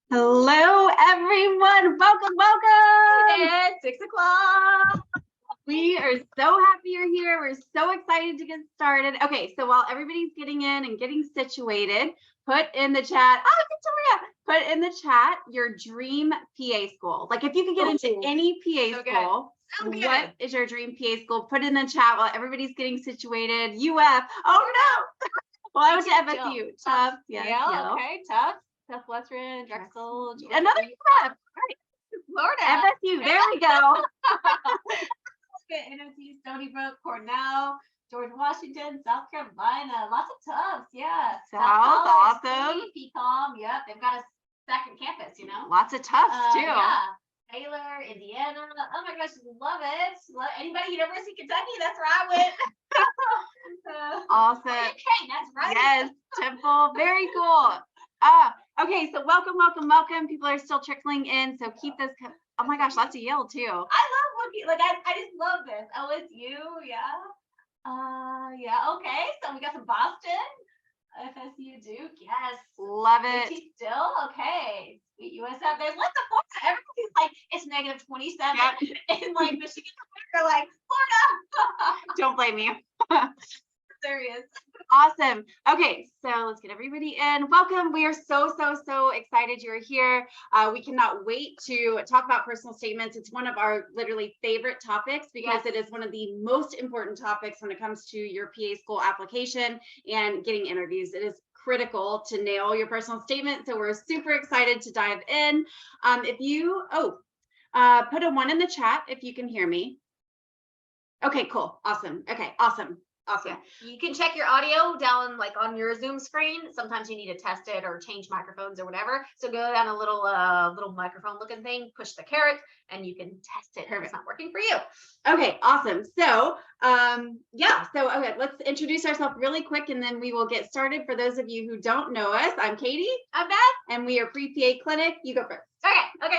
Hello, everyone. Welcome. It's 6 o'clock. We are so happy you're here. We're so excited to get started. Okay, so while everybody's getting in and getting situated, put in the chat. Oh, Victoria, put in the chat your dream PA school. Like if you could get into any PA school, what is your dream PA school? Put it in the chat while everybody's getting situated. UF. Oh no. Well, I went to FSU. Tough. Yeah. Okay. Tough. Western. Drexel. Another UF. Right. Florida. FSU. There we go. NOC, Stony Brook, Cornell, George Washington, South Carolina. Lots of Tufts. Yeah. South. Awesome. PCOM. Yep. They've got a second campus. Lots of Tufts too. Yeah. Baylor, Indiana. Oh my gosh, love it. Anybody, University of Kentucky, that's where I went. Awesome. Okay, that's right. Yes, Temple. Very cool. Okay, so welcome. People are still trickling in, so keep this. Oh my gosh, lots of Yale too. I love looking, I just love this. OSU, yeah. Yeah, okay. So we got some Boston. FSU, Duke, yes. Love it. Still, okay. Sweet USF. There's lots of Florida. Everybody's like, it's negative 27. Yep. And like Michigan, they're like, Florida. Don't blame me. Serious. Awesome. Okay, so let's get everybody in. Welcome. We are so excited you're here. We cannot wait to talk about personal statements. It's one of our literally favorite topics because it is one of the most important topics when it comes to your PA school application and getting interviews. It is critical to nail your personal statement. So we're super excited to dive in. If you, put a 1 in the chat if you can hear me. Okay, cool. Awesome. Okay, awesome. Awesome. You can check your audio down like on your Zoom screen. Sometimes you need to test it or change microphones or whatever. So go down a little microphone looking thing, push the caret, and you can test it if it's not working for you. Okay, awesome. So okay, let's introduce ourselves really quick and then we will get started. For those of you who don't know us, I'm Katie. I'm Beth. And we are Pre-PA Clinic. You go first. Okay.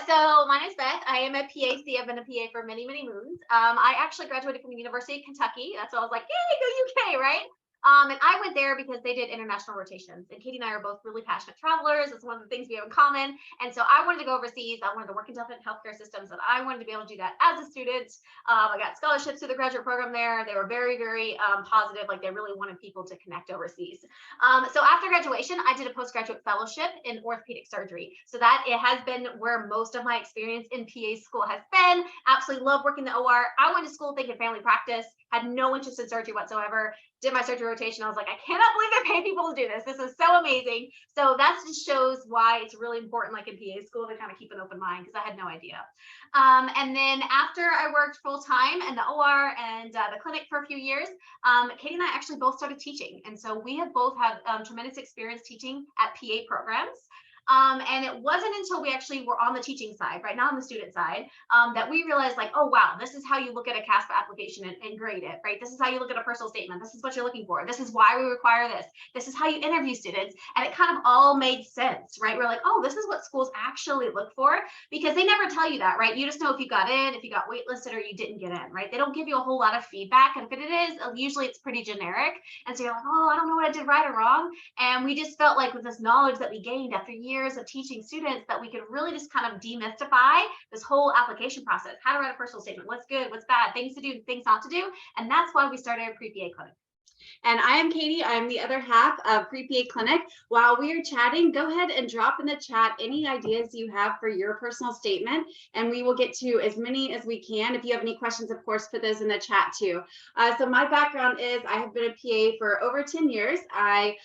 So my name's Beth. I am a PAC. I've been a PA for many moons. I actually graduated from the University of Kentucky. That's why I was like, yay, go UK, right? And I went there because they did international rotations. And Katie and I are both really passionate travelers. It's one of the things we have in common. And so I wanted to go overseas. I wanted to work in different healthcare systems, and I wanted to be able to do that as a student. I got scholarships through the graduate program there. They were very positive. Like they really wanted people to connect overseas. So after graduation, I did a postgraduate fellowship in orthopedic surgery. So that it has been where most of my experience in PA school has been. Absolutely love working the OR. I went to school thinking family practice, had no interest in surgery whatsoever. Did my surgery rotation. I was like, I cannot believe they're paying people to do this. This is so amazing. So that just shows why it's really important, like in PA school, to kind of keep an open mind, because I had no idea. And then after I worked full time in the OR and the clinic for a few years, Katie and I actually both started teaching. And so we have both had tremendous experience teaching at PA programs. And it wasn't until we actually were on the teaching side, right now on the student side, that we realized like, oh, wow, this is how you look at a CASPA application and grade it, right? This is how you look at a personal statement. This is what you're looking for. This is why we require this. This is how you interview students. And it kind of all made sense, right? We're like, oh, this is what schools actually look for, because they never tell you that, right? You just know if you got in, if you got waitlisted, or you didn't get in, right? They don't give you a whole lot of feedback. And if it is, usually it's pretty generic. And so you're like, oh, I don't know what I did right or wrong. And we just felt like with this knowledge that we gained after years of teaching students that we could really just kind of demystify this whole application process, how to write a personal statement, what's good, what's bad, things to do, things not to do. And that's why we started a Pre-PA Clinic. And I am Katie. I'm the other half of Pre-PA Clinic. While we are chatting, go ahead and drop in the chat any ideas you have for your personal statement, and we will get to as many as we can. If you have any questions, of course, put those in the chat too. So my background is I have been a PA for over 10 years. I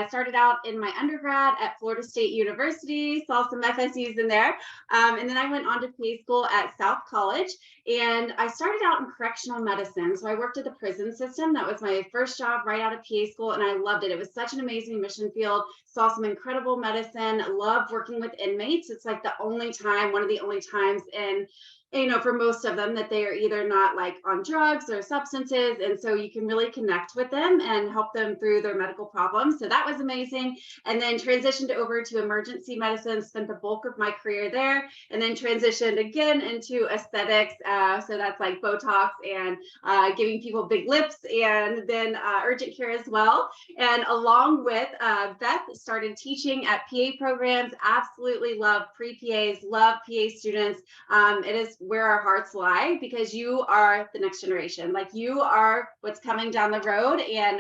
started out in my undergrad at Florida State University, saw some FSUs in there, and then I went on to PA school at South College. And I started out in correctional medicine. So I worked at the prison system. That was my first job right out of PA school, and I loved it. It was such an amazing mission field. Saw some incredible medicine. Loved working with inmates. It's like one of the only times in for most of them, that they are either not like on drugs or substances. And so you can really connect with them and help them through their medical problems. So that was amazing. And then transitioned over to emergency medicine, spent the bulk of my career there, and then transitioned again into aesthetics. So that's like Botox and giving people big lips, and then urgent care as well. And along with Beth, started teaching at PA programs. Absolutely love pre-PAs, love PA students. It is where our hearts lie, because you are the next generation. Like, you are what's coming down the road, and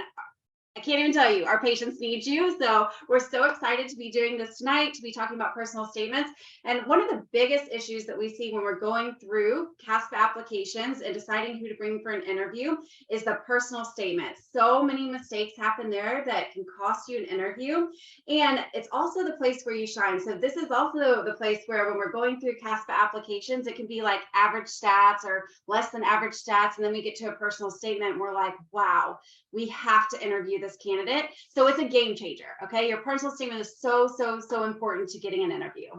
I can't even tell you, our patients need you. So we're so excited to be doing this tonight, to be talking about personal statements. And one of the biggest issues that we see when we're going through CASPA applications and deciding who to bring for an interview is the personal statement. So many mistakes happen there that can cost you an interview. And it's also the place where you shine. So this is also the place where, when we're going through CASPA applications, it can be like average stats or less than average stats. And then we get to a personal statement and we're like, wow, we have to interview this candidate. So it's a game changer. Okay. Your personal statement is so, so, so important to getting an interview.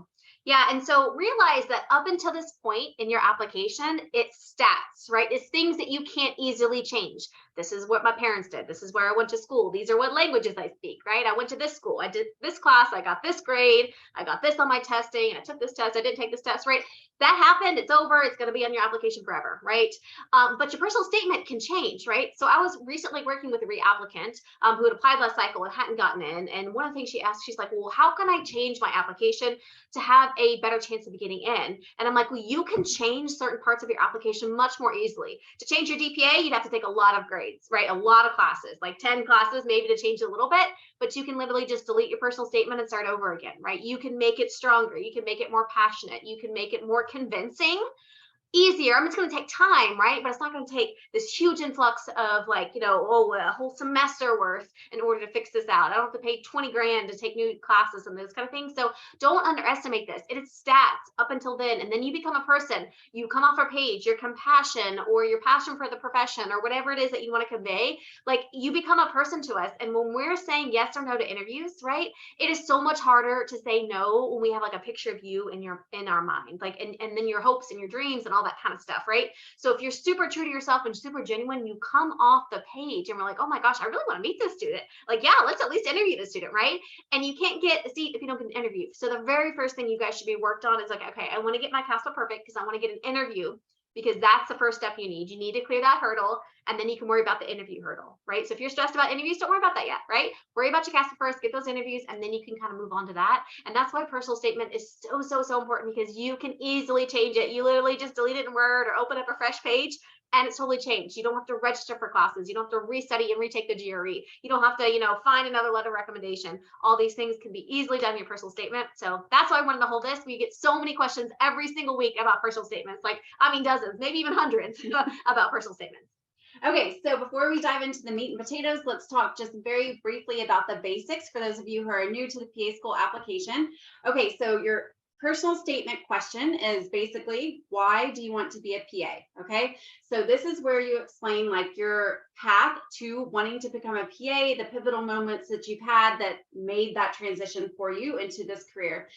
Yeah, and so realize that up until this point in your application, it's stats, right? It's things that you can't easily change. This is what my parents did. This is where I went to school. These are what languages I speak, right? I went to this school. I did this class. I got this grade. I got this on my testing. I took this test. I didn't take this test, right? That happened. It's over. It's going to be on your application forever, right? But your personal statement can change, right? So I was recently working with a reapplicant who had applied last cycle and hadn't gotten in. And one of the things she asked, she's like, well, how can I change my application to have a better chance of getting in? And I'm like, well, you can change certain parts of your application much more easily. To change your DPA, you'd have to take a lot of grades, right? A lot of classes, like 10 classes, maybe, to change it a little bit, but you can literally just delete your personal statement and start over again, right? You can make it stronger. You can make it more passionate. You can make it more convincing. Easier. I mean, it's going to take time, right? But it's not going to take this huge influx of, like, a whole semester worth in order to fix this out. I don't have to pay 20 grand to take new classes and those kind of things. So don't underestimate this. It is stats up until then. And then you become a person. You come off our page, your compassion or your passion for the profession or whatever it is that you want to convey, like, you become a person to us. And when we're saying yes or no to interviews, right, it is so much harder to say no when we have like a picture of you in our mind, like, and then your hopes and your dreams and all that kind of stuff, right? So if you're super true to yourself and super genuine, you come off the page and we're like, oh my gosh, I really want to meet this student. Like, yeah, let's at least interview the student, right? And you can't get a seat if you don't get an interview. So the very first thing you guys should be worked on is like, okay, I want to get my CASPA perfect because I want to get an interview, because that's the first step you need. You need to clear that hurdle, and then you can worry about the interview hurdle, right? So if you're stressed about interviews, don't worry about that yet, right? Worry about your CASPA first, get those interviews, and then you can kind of move on to that. And that's why personal statement is so, so, so important, because you can easily change it. You literally just delete it in Word or open up a fresh page, and it's totally changed. You don't have to register for classes. You don't have to restudy and retake the GRE. You don't have to, find another letter of recommendation. All these things can be easily done in your personal statement. So that's why I wanted to hold this. We get so many questions every single week about personal statements, like, dozens, maybe even hundreds about personal statements. Okay, so before we dive into the meat and potatoes, let's talk just very briefly about the basics for those of you who are new to the PA school application. Okay, so your personal statement question is basically, why do you want to be a PA? Okay, so this is where you explain like your path to wanting to become a PA, the pivotal moments that you've had that made that transition for you into this career.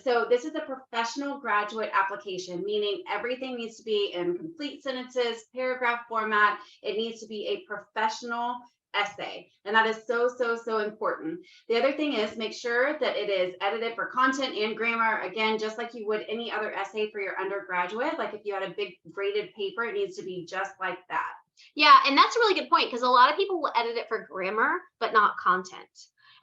So this is a professional graduate application, meaning everything needs to be in complete sentences, paragraph format. It needs to be a professional essay, and that is so, so, so important. The other thing is, make sure that it is edited for content and grammar, again, just like you would any other essay for your undergraduate. Like if you had a big graded paper, it needs to be just like that. Yeah, and that's a really good point, because a lot of people will edit it for grammar but not content.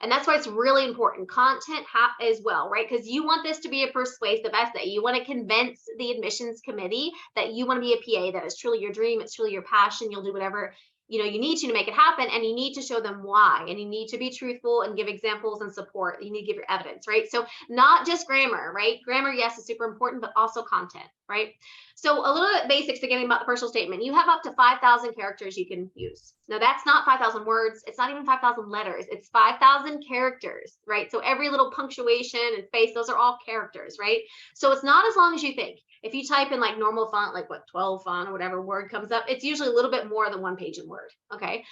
And that's why it's really important. Content as well, right? Because you want this to be a persuasive essay. You want to convince the admissions committee that you want to be a PA, that is truly your dream, it's truly your passion. You'll do whatever you need to make it happen, and you need to show them why, and you need to be truthful and give examples and support. You need to give your evidence, right? So not just grammar, right? Grammar, yes, is super important, but also content, right? So a little bit basics again about the personal statement. You have up to 5,000 characters you can use. Now that's not 5,000 words. It's not even 5,000 letters. It's 5,000 characters, right? So every little punctuation and space, those are all characters, right? So it's not as long as you think. If you type in like normal font, like 12 font or whatever word comes up, it's usually a little bit more than one page in Word, okay,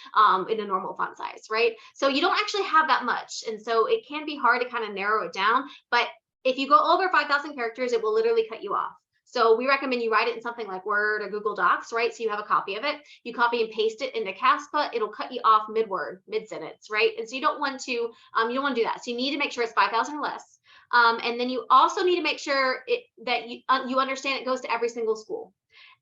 in a normal font size, right? So you don't actually have that much. And so it can be hard to kind of narrow it down. But if you go over 5,000 characters, it will literally cut you off. So we recommend you write it in something like Word or Google Docs, right? So you have a copy of it. You copy and paste it into Caspa. It'll cut you off mid-word, mid-sentence, right? And so you don't want to do that. So you need to make sure it's 5,000 or less. And then you also need to make sure that you understand it goes to every single school.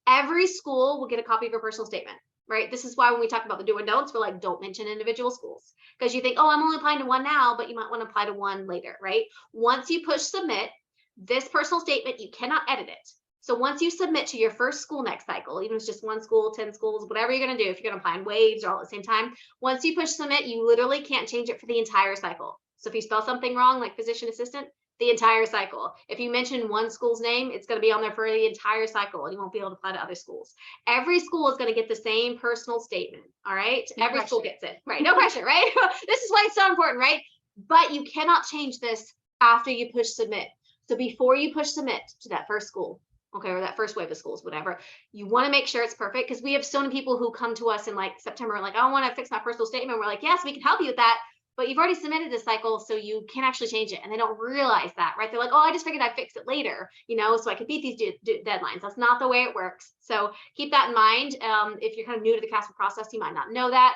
Every school will get a copy of your personal statement, right? This is why when we talk about the do and don'ts, we're like, don't mention individual schools, because you think, oh, I'm only applying to one now, but you might want to apply to one later, right? Once you push submit, this personal statement, you cannot edit it. So once you submit to your first school next cycle, even if it's just one school, 10 schools, whatever you're going to do, if you're going to apply in waves or all at the same time, once you push submit, you literally can't change it for the entire cycle. So if you spell something wrong, like physician assistant, the entire cycle. If you mention one school's name, it's going to be on there for the entire cycle, and you won't be able to apply to other schools. Every school is going to get the same personal statement. All right. No Every school pressure. gets it. Right. No pressure. Right. This is why it's so important. Right. But you cannot change this after you push submit. So before you push submit to that first school, okay, or that first wave of schools, whatever, you want to make sure it's perfect, because we have so many people who come to us in like September, like, I want to fix my personal statement. We're like, yes, we can help you with that. But you've already submitted this cycle, so you can actually change it. And they don't realize that, right? They're like, oh, I just figured I'd fix it later, so I could beat these deadlines. That's not the way it works. So keep that in mind. If you're kind of new to the CASPA process, you might not know that.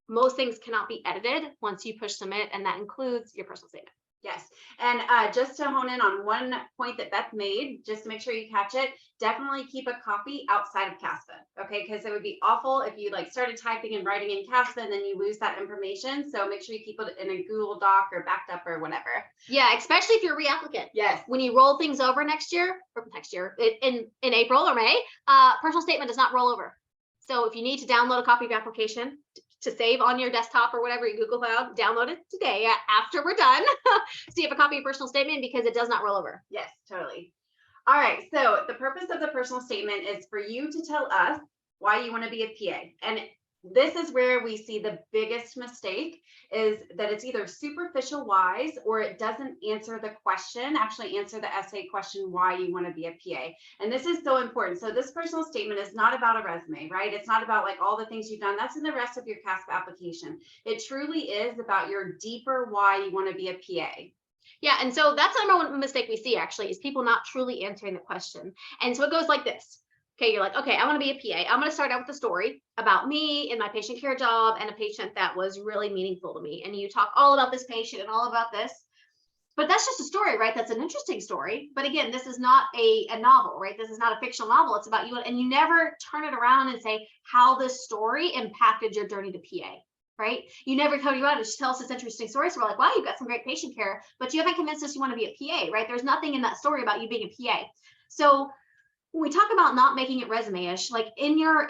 Most things cannot be edited once you push submit, and that includes your personal statement. Yes. And just to hone in on one point that Beth made, just to make sure you catch it, definitely keep a copy outside of Caspa. Okay. Because it would be awful if you like started typing and writing in Caspa and then you lose that information. So make sure you keep it in a Google Doc or backed up or whatever. Yeah. Especially if you're a reapplicant. Yes. When you roll things over next year in April or May, personal statement does not roll over. So if you need to download a copy of your application to save on your desktop or whatever, your Google Cloud, download it today after we're done. So you have a copy of your personal statement, because it does not roll over. Yes, totally. All right. So the purpose of the personal statement is for you to tell us why you want to be a PA. And this is where we see the biggest mistake, is that it's either superficial whys, or it doesn't answer the question, actually answer the essay question, why you want to be a PA. And this is so important. So this personal statement is not about a resume, right? It's not about like all the things you've done. That's in the rest of your CASPA application. It truly is about your deeper why you want to be a PA. Yeah, and so that's the number one mistake we see, actually, is people not truly answering the question. And so it goes like this. Okay, you're like, okay, I want to be a PA. I'm going to start out with a story about me and my patient care job and a patient that was really meaningful to me. And you talk all about this patient and all about this. But that's just a story, right? That's an interesting story. But again, this is not a novel, right? This is not a fictional novel. It's about you. And you never turn it around and say how this story impacted your journey to PA. Right? You never come around and just tell us this interesting story. So we're like, wow, you've got some great patient care, but you haven't convinced us you want to be a PA, right? There's nothing in that story about you being a PA. So when we talk about not making it resume-ish, like in your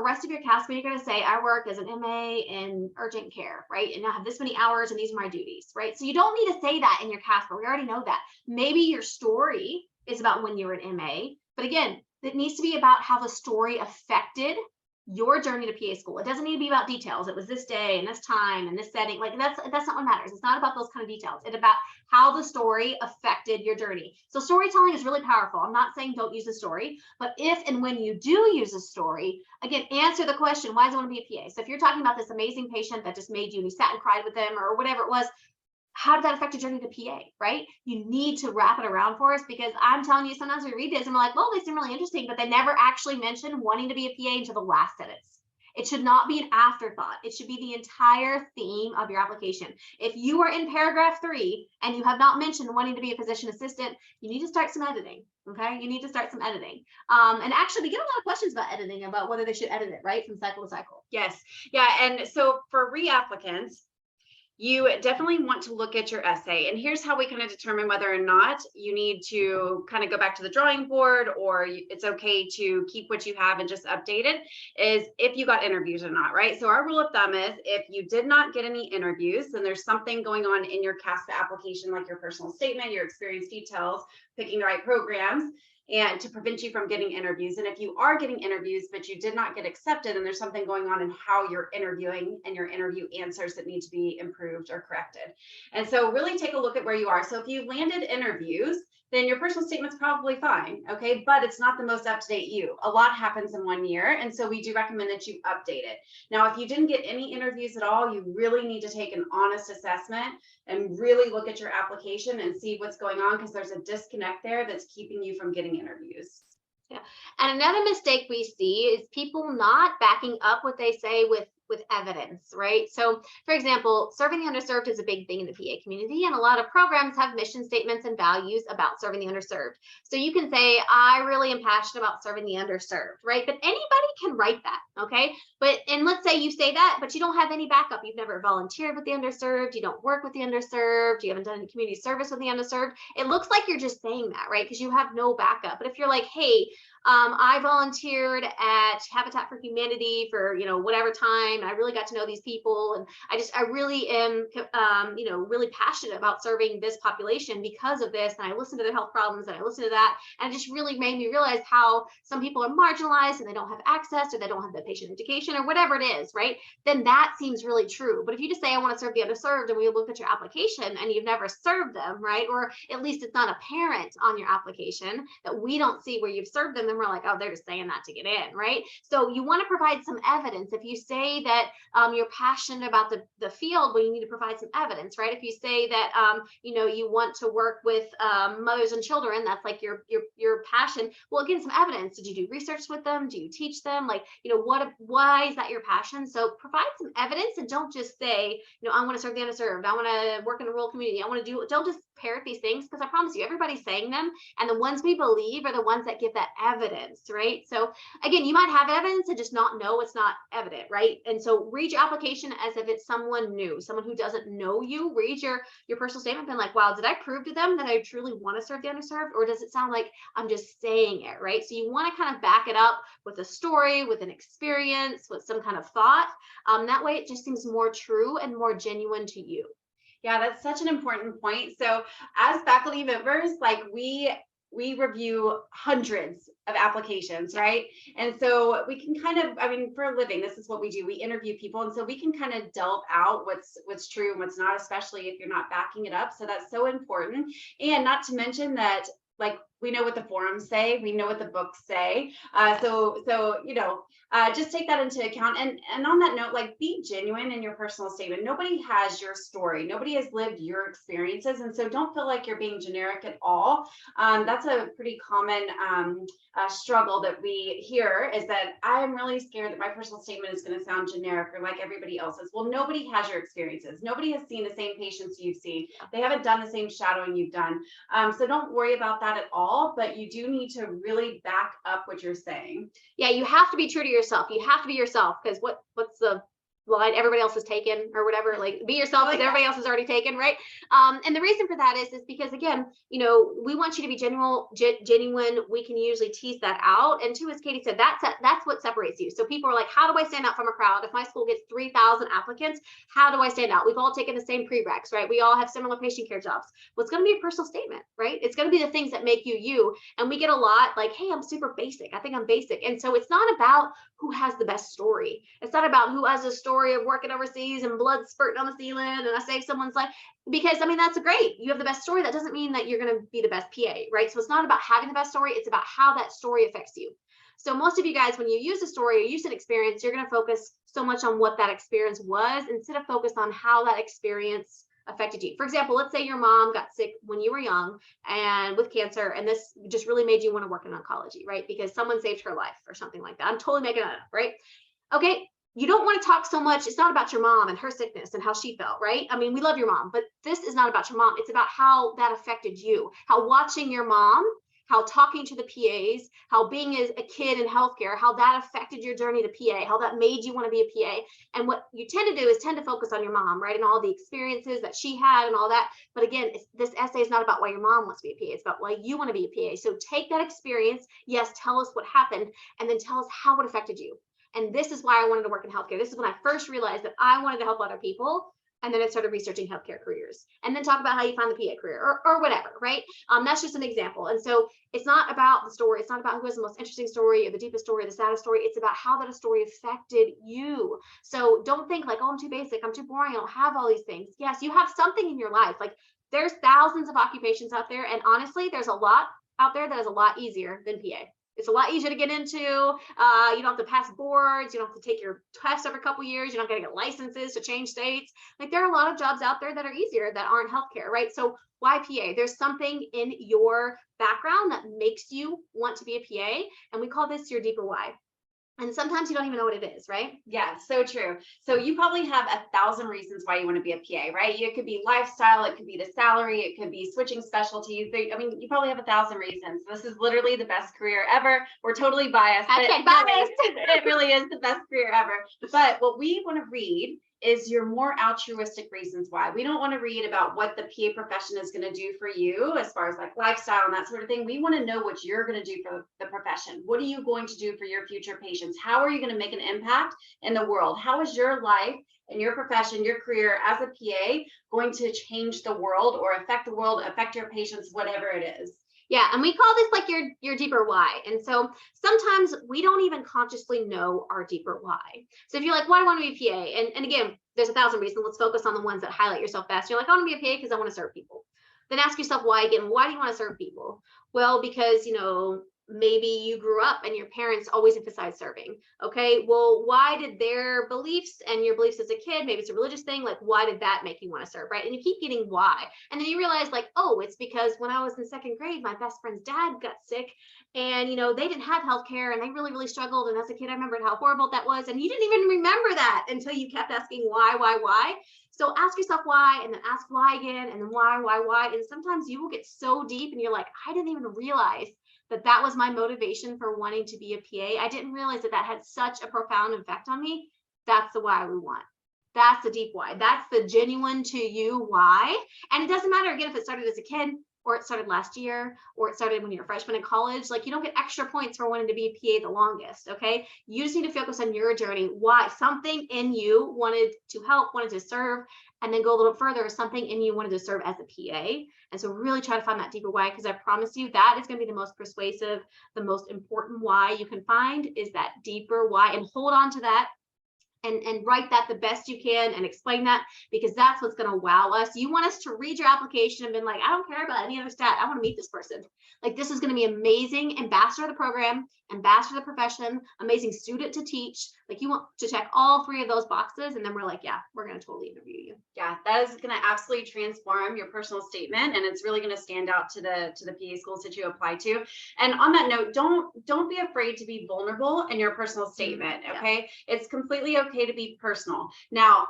rest of your CASPA, you're going to say, I work as an MA in urgent care, right? And I have this many hours and these are my duties, right? So you don't need to say that in your CASPA. We already know that. Maybe your story is about when you were an MA, but again, it needs to be about how the story affected your journey to PA school. It doesn't need to be about details. It was this day and this time and this setting. Like that's not what matters. It's not about those kind of details. It's about how the story affected your journey. So storytelling is really powerful. I'm not saying don't use a story, but if and when you do use a story, again, answer the question, why does it want to be a PA? So if you're talking about this amazing patient that just made you and you sat and cried with them or whatever it was, how did that affect your journey to PA, right? You need to wrap it around for us, because I'm telling you, sometimes we read this and we're like, well, they seem really interesting, but they never actually mention wanting to be a PA until the last sentence. It should not be an afterthought. It should be the entire theme of your application. If you are in paragraph 3 and you have not mentioned wanting to be a physician assistant, you need to start some editing. Okay, you need to start some editing. And actually, we get a lot of questions about editing, about whether they should edit it, right, from cycle to cycle. Yes, yeah, and so for reapplicants, you definitely want to look at your essay. And here's how we kind of determine whether or not you need to kind of go back to the drawing board, or it's okay to keep what you have and just update it, is if you got interviews or not, right? So our rule of thumb is if you did not get any interviews, then there's something going on in your CASPA application, like your personal statement, your experience details, picking the right programs, and to prevent you from getting interviews. And if you are getting interviews, but you did not get accepted, and there's something going on in how you're interviewing and your interview answers that need to be improved or corrected. And so really take a look at where you are. So if you landed interviews, then your personal statement's probably fine, okay? But it's not the most up-to-date you. A lot happens in 1 year, and so we do recommend that you update it. Now, if you didn't get any interviews at all, you really need to take an honest assessment and really look at your application and see what's going on, because there's a disconnect there that's keeping you from getting interviews. Yeah. And another mistake we see is people not backing up what they say with evidence, right? So, for example, serving the underserved is a big thing in the PA community, and a lot of programs have mission statements and values about serving the underserved. So you can say, I really am passionate about serving the underserved, right? But anybody can write that, okay? But and let's say you say that, but you don't have any backup. You've never volunteered with the underserved, you don't work with the underserved, you haven't done any community service with the underserved. It looks like you're just saying that, right? Because you have no backup. But if you're like, hey, I volunteered at Habitat for Humanity for, whatever time. And I really got to know these people. And I really am, really passionate about serving this population because of this. And I listened to their health problems and I listened to that. And it just really made me realize how some people are marginalized and they don't have access or they don't have the patient education or whatever it is, right? Then that seems really true. But if you just say, I want to serve the underserved, and we look at your application and you've never served them, right? Or at least it's not apparent on your application that we don't see where you've served them, then we're like, oh, they're just saying that to get in, right? So you want to provide some evidence. If you say that you're passionate about the field, well, you need to provide some evidence, right? If you say that you want to work with mothers and children, that's like your passion. Well, again, some evidence. Did you do research with them? Do you teach them? Like, why is that your passion? So provide some evidence and don't just say, I want to serve the underserved. I want to work in a rural community. I want to do. Don't just parrot these things, because I promise you, everybody's saying them, and the ones we believe are the ones that give that evidence, right? So again, you might have evidence and just not know it's not evident, right? And so read your application as if it's someone new, someone who doesn't know you. Read your personal statement and like, wow, did I prove to them that I truly want to serve the underserved, or does it sound like I'm just saying it, right? So you want to kind of back it up with a story, with an experience, with some kind of thought. That way it just seems more true and more genuine to you. Yeah, that's such an important point. So as faculty members, like we review hundreds of applications, right? And so we can kind of, I mean, for a living, this is what we do. We interview people. And so we can kind of delve out what's true and what's not, especially if you're not backing it up. So that's so important. And not to mention that, like, we know what the forums say, we know what the books say. Just take that into account. And on that note, like, be genuine in your personal statement. Nobody has your story. Nobody has lived your experiences. And so don't feel like you're being generic at all. That's a pretty common struggle that we hear, is that I'm really scared that my personal statement is going to sound generic or like everybody else's. Well, nobody has your experiences. Nobody has seen the same patients you've seen. They haven't done the same shadowing you've done. So don't worry about that at all, but you do need to really back up what you're saying. Yeah, you have to be true to yourself. You have to be yourself, because what's the line everybody else is taken or whatever? Like, be yourself because everybody else is already taken, right? And the reason for that is because, again, we want you to be genuine. We can usually tease that out. And two, as Katie said, that's what separates you. So people are like, how do I stand out from a crowd? If my school gets 3,000 applicants, how do I stand out? We've all taken the same prereqs, right? We all have similar patient care jobs. Well, it's going to be a personal statement, right? It's going to be the things that make you you. And we get a lot like, hey, I'm super basic. I think I'm basic. And so it's not about who has the best story. It's not about who has a story of working overseas and blood spurting on the ceiling and I saved someone's life. Because, I mean, that's great. You have the best story. That doesn't mean that you're going to be the best PA, right? So it's not about having the best story. It's about how that story affects you. So most of you guys, when you use a story or use an experience, you're going to focus so much on what that experience was instead of focus on how that experience affected you. For example, let's say your mom got sick when you were young and with cancer, and this just really made you want to work in oncology, right? Because someone saved her life or something like that. I'm totally making that up, right? Okay, you don't want to talk so much. It's not about your mom and her sickness and how she felt, right? I mean, we love your mom, but this is not about your mom. It's about how that affected you, how watching your mom, how talking to the PAs, how being as a kid in healthcare, how that affected your journey to PA, how that made you want to be a PA. And what you tend to do is tend to focus on your mom, right? And all the experiences that she had and all that. But again, this essay is not about why your mom wants to be a PA. It's about why you want to be a PA. So take that experience. Yes, tell us what happened, and then tell us how it affected you. And this is why I wanted to work in healthcare. This is when I first realized that I wanted to help other people. And then I started researching healthcare careers, and then talk about how you find the PA career or whatever, right? That's just an example. And so it's not about the story. It's not about who has the most interesting story or the deepest story or the saddest story. It's about how that story affected you. So don't think like, oh, I'm too basic, I'm too boring, I don't have all these things. Yes, you have something in your life. Like, there's thousands of occupations out there. And honestly, there's a lot out there that is a lot easier than PA. It's a lot easier to get into. You don't have to pass boards. You don't have to take your tests every couple years. You're not going to get licenses to change states. Like there are a lot of jobs out there that are easier that aren't healthcare, right? So why PA? There's something in your background that makes you want to be a PA, and we call this your deeper why. And sometimes you don't even know what it is, right? Yeah, so true. So you probably have 1,000 reasons why you want to be a PA, right? It could be lifestyle, it could be the salary, it could be switching specialties. I mean, you probably have 1,000 reasons. This is literally the best career ever. We're totally biased. But it really is the best career ever. But what we want to read is your more altruistic reasons why. We don't want to read about what the PA profession is going to do for you as far as like lifestyle and that sort of thing. We want to know what you're going to do for the profession. What are you going to do for your future patients? How are you going to make an impact in the world? How is your life and your profession, your career as a PA going to change the world or affect the world, affect your patients, whatever it is? Yeah, and we call this like your deeper why. And so sometimes we don't even consciously know our deeper why. So if you're like, why do I want to be a PA? And again, there's 1,000 reasons. Let's focus on the ones that highlight yourself best. You're like, I want to be a PA because I want to serve people. Then ask yourself why again. Why do you want to serve people? Well, because maybe you grew up and your parents always emphasized serving. Okay, well, why did their beliefs and your beliefs as a kid, maybe it's a religious thing, like why did that make you want to serve, right? And you keep getting why. And then you realize like, oh, it's because when I was in second grade, my best friend's dad got sick and, they didn't have healthcare and they really, really struggled. And as a kid, I remembered how horrible that was. And you didn't even remember that until you kept asking why. So ask yourself why, and then ask why again, and then why. And sometimes you will get so deep and you're like, I didn't even realize that was my motivation for wanting to be a PA. I didn't realize that had such a profound effect on me. That's the why we want. That's the deep why. That's the genuine to you why. And it doesn't matter, again, if it started as a kid or it started last year or it started when you're a freshman in college. Like you don't get extra points for wanting to be a PA the longest, okay? You just need to focus on your journey. Why? Something in you wanted to help, wanted to serve, and then go a little further, something in you wanted to serve as a PA. And so really try to find that deeper why, because I promise you that is going to be the most persuasive, the most important why you can find is that deeper why, and hold on to that and write that the best you can and explain that, because that's what's going to wow us. You want us to read your application and be like, I don't care about any other stat. I want to meet this person. Like this is going to be amazing ambassador of the program, ambassador of the profession, amazing student to teach. Like you want to check all 3 of those boxes. And then we're like, yeah, we're going to totally interview you. Yeah, that is going to absolutely transform your personal statement. And it's really going to stand out to the PA schools that you apply to. And on that note, don't be afraid to be vulnerable in your personal statement. Okay. Yeah. It's completely okay to be personal. Now,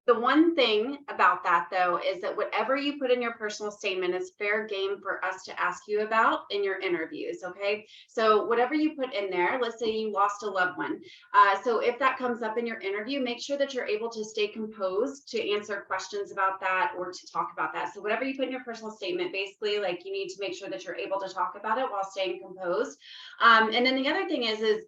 the one thing about that, though, is that whatever you put in your personal statement is fair game for us to ask you about in your interviews, okay? So whatever you put in there, let's say you lost a loved one. So if that comes up in your interview, make sure that you're able to stay composed to answer questions about that or to talk about that. So whatever you put in your personal statement, basically, like you need to make sure that you're able to talk about it while staying composed. And then the other thing is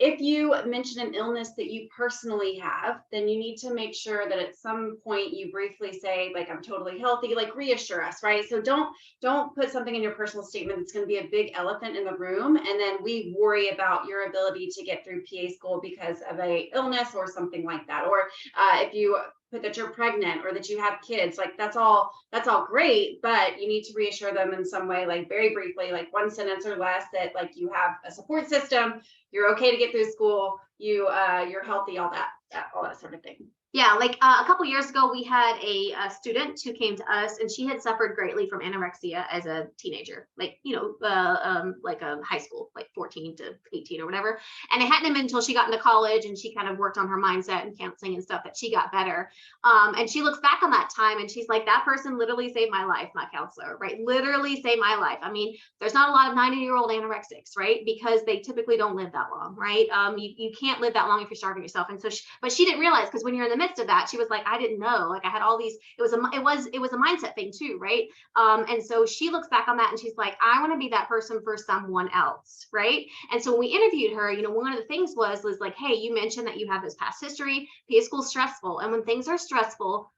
if you mention an illness that you personally have, then you need to make sure that at some point you briefly say, like, I'm totally healthy, like reassure us, right? So don't put something in your personal statement that's going to be a big elephant in the room. And then we worry about your ability to get through PA school because of a illness or something like that. Or if you put that you're pregnant or that you have kids, like that's all great, but you need to reassure them in some way, like very briefly, like 1 sentence or less, that like you have a support system, you're okay to get through school, you're healthy, all that sort of thing. Yeah, like a couple years ago, we had a student who came to us, and she had suffered greatly from anorexia as a teenager, like like a high school, like 14 to 18 or whatever. And it hadn't been until she got into college and she kind of worked on her mindset and counseling and stuff that she got better. And she looks back on that time and she's like, that person literally saved my life, my counselor, right? Literally saved my life. I mean, there's not a lot of 90-year-old anorexics, right? Because they typically don't live that long, right? You can't live that long if you're starving yourself. And so, but she didn't realize, because when you're in the midst of that, she was like, I didn't know, like I had all these, it was a mindset thing too, right? And so she looks back on that and she's like, I want to be that person for someone else, right? And so when we interviewed her, one of the things was like, hey, you mentioned that you have this past history, PA school's stressful, and when things are stressful,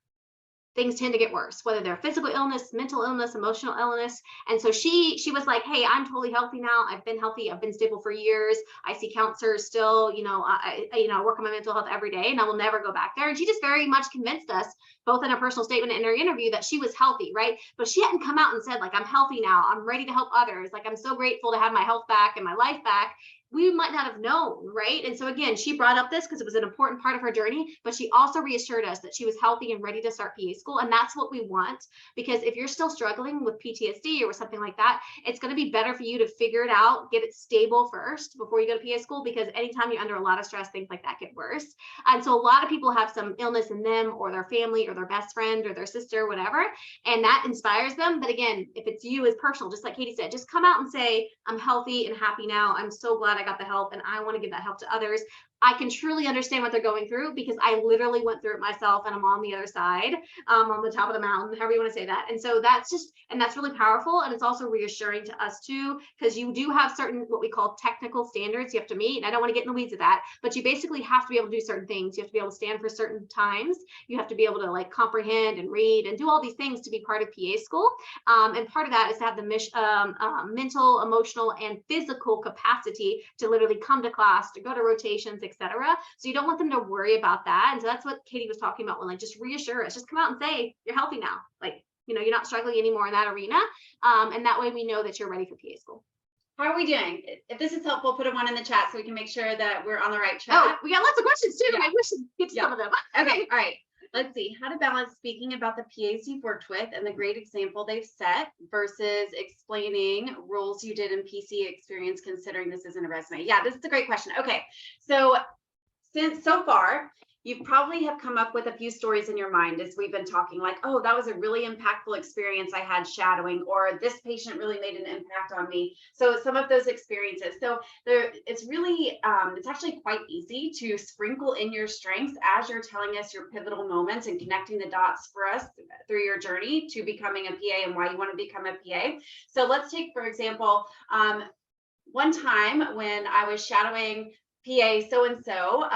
things tend to get worse, whether they're physical illness, mental illness, emotional illness. And so she was like, hey, I'm totally healthy now. I've been healthy. I've been stable for years. I see counselors still, I work on my mental health every day and I will never go back there. And she just very much convinced us, both in her personal statement and in her interview, that she was healthy, right? But she hadn't come out and said, like, I'm healthy now. I'm ready to help others. Like, I'm so grateful to have my health back and my life back. We might not have known, right? And so again, she brought up this because it was an important part of her journey, but she also reassured us that she was healthy and ready to start PA school. And that's what we want, because if you're still struggling with PTSD or with something like that, it's going to be better for you to figure it out, get it stable first before you go to PA school, because anytime you're under a lot of stress, things like that get worse. And so a lot of people have some illness in them or their family or their best friend or their sister, whatever, and that inspires them. But again, if it's you, as personal, just like Katie said, just come out and say, I'm healthy and happy now. I'm so glad I got the help and I want to give that help to others. I can truly understand what they're going through, because I literally went through it myself and I'm on the other side, on the top of the mountain, however you want to say that. And so that's really powerful. And it's also reassuring to us too, because you do have certain, what we call technical standards you have to meet. And I don't want to get in the weeds of that, but you basically have to be able to do certain things. You have to be able to stand for certain times. You have to be able to like comprehend and read and do all these things to be part of PA school. And part of that is to have the mental, emotional, and physical capacity to literally come to class, to go to rotations, etc. So you don't want them to worry about that. And so that's what Katie was talking about, when like, just reassure us, just come out and say you're healthy now, like, you're not struggling anymore in that arena. And that way we know that you're ready for PA school. How are we doing? If this is helpful, put a 1 in the chat so we can make sure that we're on the right track. Oh, we got lots of questions too. Yeah. Maybe we should get to some of them. Okay, all right. Let's see. How to balance speaking about the PAs you've worked with and the great example they've set versus explaining roles you did in PC experience, considering this isn't a resume. Yeah, this is a great question. Okay, so since so far, you probably have come up with a few stories in your mind as we've been talking, like, oh, that was a really impactful experience I had shadowing, or this patient really made an impact on me. So some of those experiences. So it's really, it's actually quite easy to sprinkle in your strengths as you're telling us your pivotal moments and connecting the dots for us through your journey to becoming a PA and why you want to become a PA. So let's take, for example, one time when I was shadowing PA so-and-so,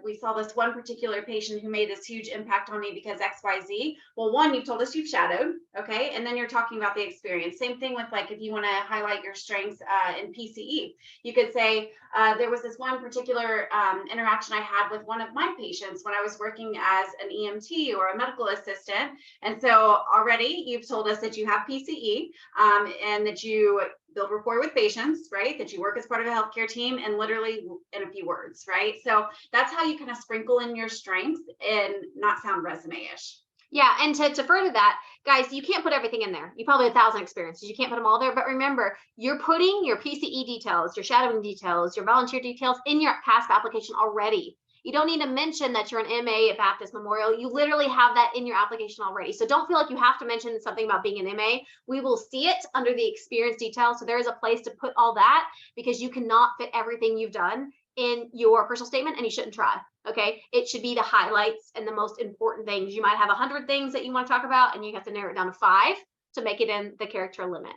we saw this one particular patient who made this huge impact on me because XYZ. Well, one, you've told us you've shadowed, okay? And then you're talking about the experience. Same thing with, like, if you want to highlight your strengths in PCE, you could say, there was this one particular interaction I had with one of my patients when I was working as an EMT or a medical assistant. And so already you've told us that you have PCE and that you build rapport with patients, right? That you work as part of a healthcare team, and literally in a few words, right? So that's how you kind of sprinkle in your strengths and not sound resume-ish. Yeah, and to further that, guys, you can't put everything in there. You probably have 1,000 experiences. You can't put them all there. But remember, you're putting your PCE details, your shadowing details, your volunteer details in your PASP application already. You don't need to mention that you're an MA at Baptist Memorial. You literally have that in your application already. So don't feel like you have to mention something about being an MA. We will see it under the experience details. So there is a place to put all that, because you cannot fit everything you've done in your personal statement, and you shouldn't try. Okay, it should be the highlights and the most important things. You might have 100 things that you want to talk about, and you have to narrow it down to 5 to make it in the character limit.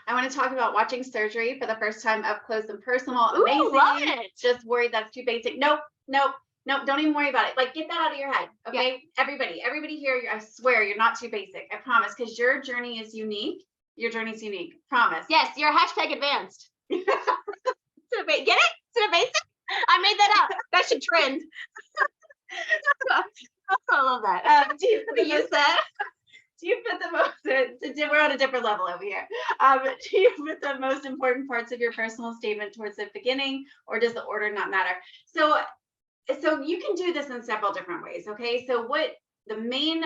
I want to talk about watching surgery for the first time up close and personal. Ooh, amazing. love it. Just worried that's too basic. Nope. Don't even worry about it. Like, get that out of your head. Okay. Yeah. Everybody here, I swear you're not too basic. I promise, because your journey is unique. Your journey's unique. Promise. Yes, you're #advanced. Get it? Is it basic? I made that up. That should trend. I love that. Do you put the most, we're on a different level over here. Do you put the most important parts of your personal statement towards the beginning, or does the order not matter? So you can do this in several different ways. Okay. So what the main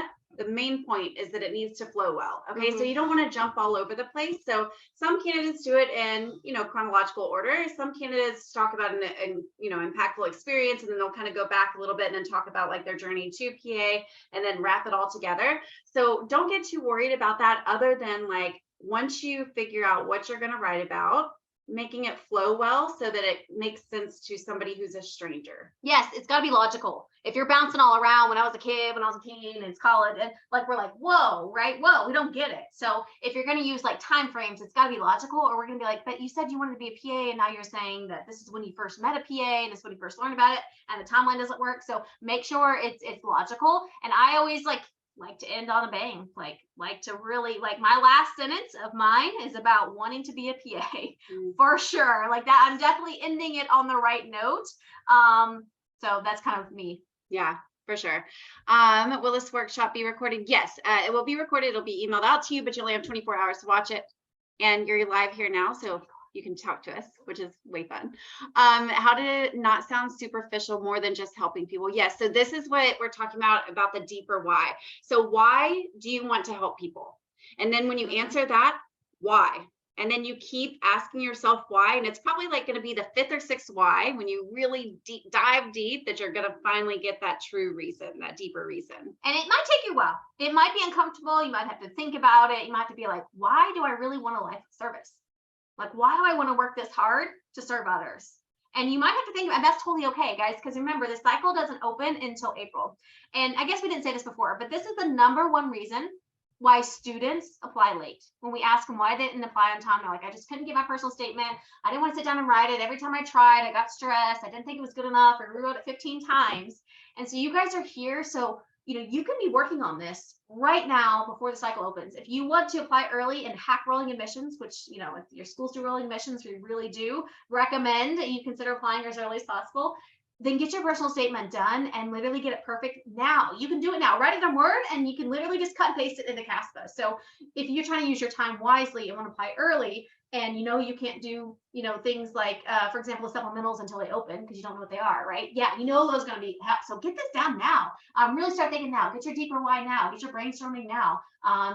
point is that it needs to flow well. Okay. Mm-hmm. So you don't want to jump all over the place. So some candidates do it in, chronological order. Some candidates talk about an impactful experience, and then they'll kind of go back a little bit and then talk about like their journey to PA and then wrap it all together. So don't get too worried about that, other than like, once you figure out what you're going to write about, making it flow well so that it makes sense to somebody who's a stranger. Yes, it's got to be logical. If you're bouncing all around, when I was a kid, when I was a teen, and it's college, and like, we're like, whoa, right? Whoa, we don't get it. So if you're going to use like time frames, it's got to be logical, or we're going to be like, but you said you wanted to be a PA, and now you're saying that this is when you first met a PA, and this is when you first learned about it, and the timeline doesn't work. So make sure it's logical. And I always, like, like to end on a bang, like to really, like, my last sentence of mine is about wanting to be a PA for sure. Like that, I'm definitely ending it on the right note. So that's kind of me. Yeah, for sure. Will this workshop be recorded? Yes, it will be recorded. It'll be emailed out to you, but you only have 24 hours to watch it. And you're live here now, so you can talk to us, which is way fun. How did it not sound superficial, more than just helping people? Yes, so this is what we're talking about the deeper why. So why do you want to help people? And then when you answer that, why? And then you keep asking yourself why, and it's probably like going to be the 5th or 6th why, when you really dive deep, that you're going to finally get that true reason, that deeper reason. And it might take you a while. It might be uncomfortable. You might have to think about it. You might have to be like, why do I really want a life of service? Like, why do I want to work this hard to serve others? And you might have to think, and that's totally okay, guys, because remember, the cycle doesn't open until April. And I guess we didn't say this before, but this is the #1 reason why students apply late. When we ask them why they didn't apply on time, they're like, I just couldn't get my personal statement. I didn't want to sit down and write it. Every time I tried, I got stressed. I didn't think it was good enough. I rewrote it 15 times. And so you guys are here. So, you know, you can be working on this right now before the cycle opens. If you want to apply early and hack rolling admissions, which, you know, if your schools do rolling admissions, we really do recommend that you consider applying as early as possible. Then get your personal statement done and literally get it perfect now. You can do it now. Write it in Word and you can literally just cut and paste it into Caspa. So if you're trying to use your time wisely and want to apply early, and you know you can't do, you know, things like, for example, supplementals until they open because you don't know what they are, right? Yeah, you know those are going to be help. So get this down now. Really start thinking now. Get your deeper why now. Get your brainstorming now.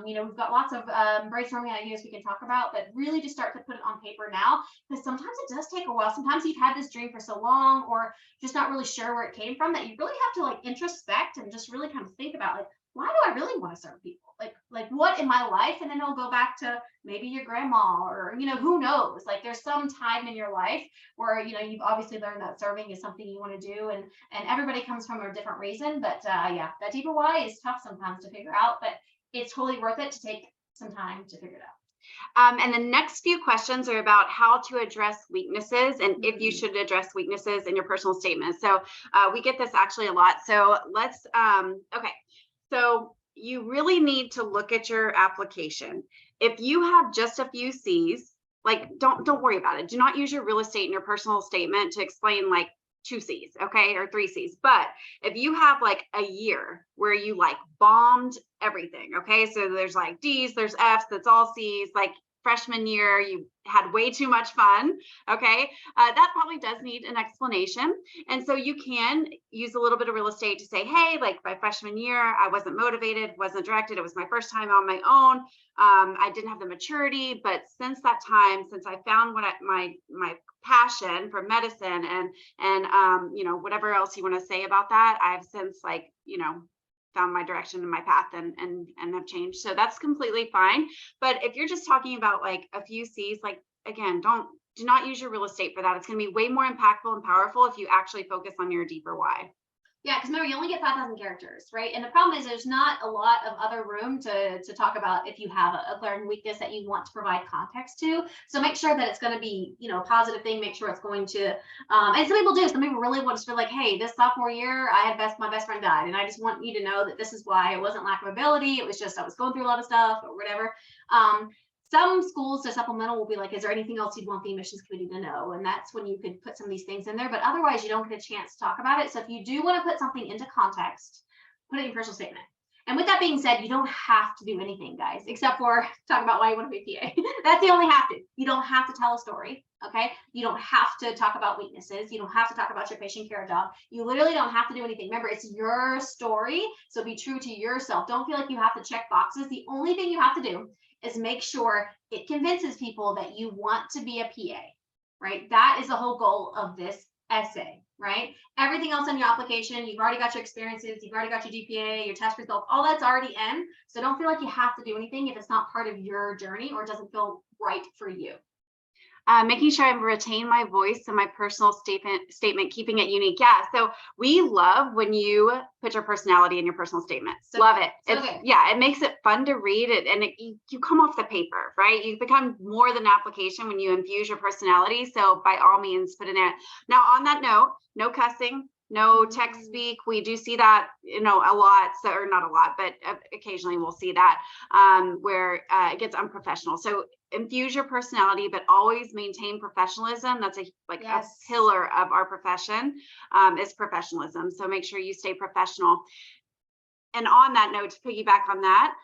You know, we've got lots of brainstorming ideas we can talk about, but really just start to put it on paper now, because sometimes it does take a while. Sometimes you've had this dream for so long, or just not really sure where it came from, that you really have to like introspect and just really kind of think about, like, why do I really want to serve people? Like what in my life? And then it'll go back to maybe your grandma, or, you know, who knows? Like there's some time in your life where, you know, you've obviously learned that serving is something you want to do, and everybody comes from a different reason. But yeah, that deeper why is tough sometimes to figure out, but it's totally worth it to take some time to figure it out. And the next few questions are about how to address weaknesses, and if you should address weaknesses in your personal statement. So we get this actually a lot. So let's, okay. So you really need to look at your application. If you have just a few C's, like don't worry about it. Do not use your real estate in your personal statement to explain like 2 C's, okay, or 3 C's. But if you have like a year where you like bombed everything, okay, so there's like D's, there's F's, that's all C's, like freshman year, you had way too much fun, okay, that probably does need an explanation. And so you can use a little bit of real estate to say, hey, like my freshman year, I wasn't motivated, wasn't directed. It was my first time on my own. I didn't have the maturity, but since that time, since I found what my passion for medicine and you know, whatever else you want to say about that, I've since, like, you know, found my direction and my path and have changed. So that's completely fine. But if you're just talking about like a few C's, like, again, do not use your real estate for that. It's going to be way more impactful and powerful if you actually focus on your deeper why. Yeah, because remember, you only get 5,000 characters, right? And the problem is there's not a lot of other room to talk about if you have a glaring weakness that you want to provide context to. So make sure that it's going to be, you know, a positive thing. Make sure it's going to, and some people do. Some people really want to feel like, hey, this sophomore year, my best friend died. And I just want you to know that this is why. It wasn't lack of ability. It was just I was going through a lot of stuff or whatever. Some schools, the supplemental will be like, is there anything else you'd want the admissions committee to know? And that's when you could put some of these things in there, but otherwise you don't get a chance to talk about it. So if you do want to put something into context, put it in your personal statement. And with that being said, you don't have to do anything, guys, except for talk about why you want to be PA. That's the only have to. You don't have to tell a story, okay? You don't have to talk about weaknesses. You don't have to talk about your patient care job. You literally don't have to do anything. Remember, it's your story, so be true to yourself. Don't feel like you have to check boxes. The only thing you have to do is make sure it convinces people that you want to be a PA, right? That is the whole goal of this essay, right? Everything else on your application, you've already got your experiences, you've already got your GPA, your test results, all that's already in. So don't feel like you have to do anything if it's not part of your journey or it doesn't feel right for you. Making sure I retain my voice and my personal statement, keeping it unique. Yeah, so we love when you put your personality in your personal statement. So, love it. Yeah, it makes it fun to read it, and you come off the paper, right? You become more than an application when you infuse your personality. So by all means, put it in. Now, on that note, no cussing, no text speak. We do see that, a lot, so, or not a lot, but occasionally we'll see that where it gets unprofessional. So infuse your personality, but always maintain professionalism. That's a pillar of our profession, is professionalism. So make sure you stay professional. And on that note, to piggyback on that,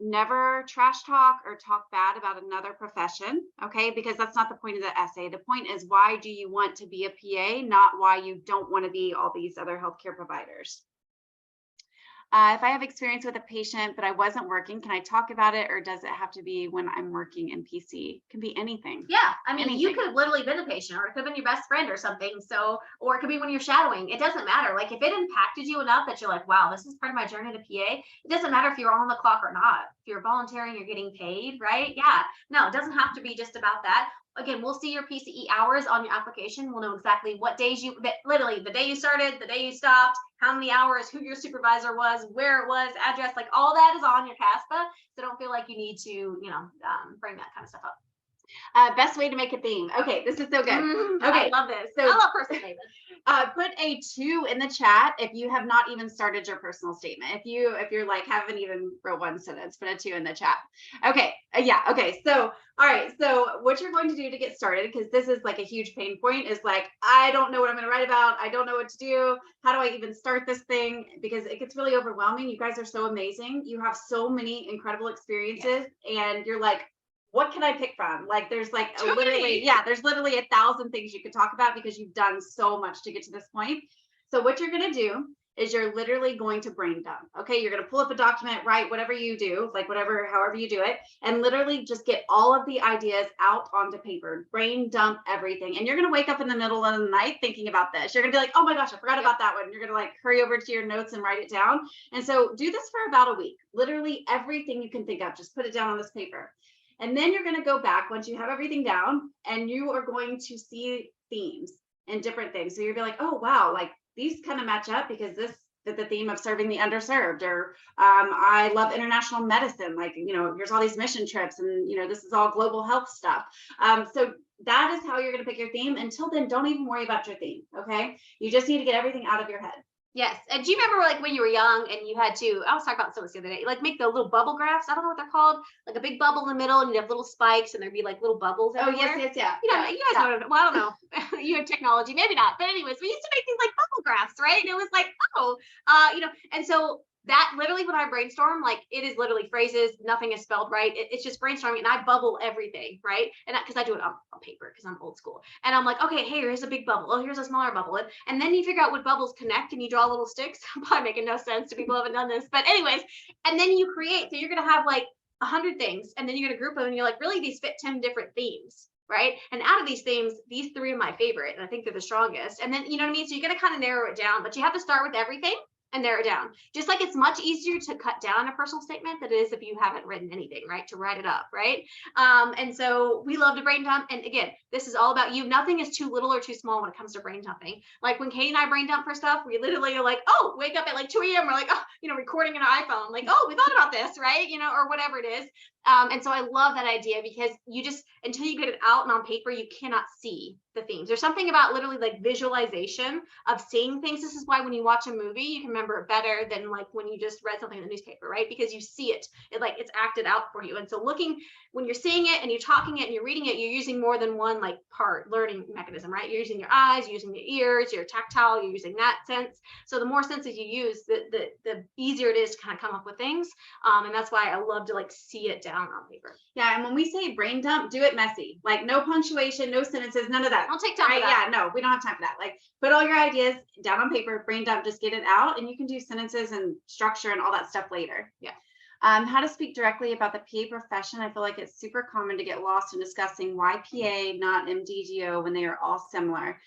never trash talk or talk bad about another profession, okay? Because that's not the point of the essay. The point is, why do you want to be a PA, not why you don't want to be all these other healthcare providers. If I have experience with a patient, but I wasn't working, can I talk about it, or does it have to be when I'm working in PC? It can be anything. Yeah, I mean, anything. You could have literally been a patient, or it could have been your best friend or something. So, or it could be when you're shadowing. It doesn't matter. Like if it impacted you enough that you're like, wow, this is part of my journey to PA. It doesn't matter if you're on the clock or not. If you're volunteering, you're getting paid, right? Yeah. No, it doesn't have to be just about that. Again, we'll see your PCE hours on your application. We'll know exactly what days literally the day you started, the day you stopped, how many hours, who your supervisor was, where it was, address, like all that is on your CASPA. So don't feel like you need to, bring that kind of stuff up. Best way to make a theme. Okay, this is so good. Okay, I love this. So I love personal statements. Put a 2 in the chat if you have not even started your personal statement. If you're like haven't even wrote one sentence, put a 2 in the chat. Okay, yeah. Okay, so all right. So what you're going to do to get started, because this is like a huge pain point, is like, I don't know what I'm going to write about. I don't know what to do. How do I even start this thing? Because it gets really overwhelming. You guys are so amazing. You have so many incredible experiences, and you're like, what can I pick from? Like, there's like there's literally 1,000 things you could talk about because you've done so much to get to this point. So what you're going to do is you're literally going to brain dump. Okay. You're going to pull up a document, write whatever you do, like however you do it, and literally just get all of the ideas out onto paper, brain dump everything. And you're going to wake up in the middle of the night thinking about this. You're going to be like, oh my gosh, I forgot about that one. You're going to like hurry over to your notes and write it down. And so do this for about a week. Literally everything you can think of, just put it down on this paper. And then you're going to go back once you have everything down, and you are going to see themes and different things. So you'll be like, oh, wow, like these kind of match up because the theme of serving the underserved, or I love international medicine. Like, here's all these mission trips, and, this is all global health stuff. So that is how you're going to pick your theme. Until then, don't even worry about your theme. Okay. You just need to get everything out of your head. Yes. And do you remember like when you were young and you had to, I was talking about this the other day, like make the little bubble graphs. I don't know what they're called, like a big bubble in the middle, and you'd have little spikes and there'd be like little bubbles everywhere. Oh, yes, yeah. You guys know what well, I don't know. You have technology, maybe not. But anyways, we used to make these like bubble graphs, right? And it was like, and so that literally when I brainstorm, like it is literally phrases, nothing is spelled right. It's just brainstorming, and I bubble everything, right? And because I do it on paper because I'm old school. And I'm like, okay, hey, here's a big bubble. Oh, here's a smaller bubble. And then you figure out what bubbles connect, and you draw little sticks. I'm probably making no sense to people who haven't done this. But anyways, and then you create. So you're going to have like 100 things, and then you're going to group them, and you're like, really, these fit 10 different themes. Right. And out of these themes, these 3 are my favorite, and I think they're the strongest. And then, you know what I mean? So you're going to kind of narrow it down, but you have to start with everything and narrow it down. Just like it's much easier to cut down a personal statement than it is if you haven't written anything, right? To write it up, right? And so we love to brain dump. And again, this is all about you. Nothing is too little or too small when it comes to brain dumping. Like when Katie and I brain dump for stuff, we literally are like, oh, wake up at like 2 a.m. We're like, oh, recording an iPhone. Like, oh, we thought about this, right? Or whatever it is. And so I love that idea because you just, until you get it out and on paper, you cannot see the themes. There's something about literally like visualization of seeing things. This is why when you watch a movie, you can remember it better than like when you just read something in the newspaper, right? Because you see it, it's acted out for you. And so when you're seeing it and you're talking it and you're reading it, you're using more than one like part learning mechanism, right? You're using your eyes, you're using your ears, your tactile, you're using that sense. So the more senses you use, the easier it is to kind of come up with things. And that's why I love to like see it down on paper. Yeah. And when we say brain dump, do it messy, like no punctuation, no sentences, none of that. Don't take time for that. Yeah, no, we don't have time for that. Like put all your ideas down on paper, brain dump, just get it out, and you can do sentences and structure and all that stuff later. Yeah. How to speak directly about the PA profession. I feel like it's super common to get lost in discussing why PA, not MDGO, when they are all similar.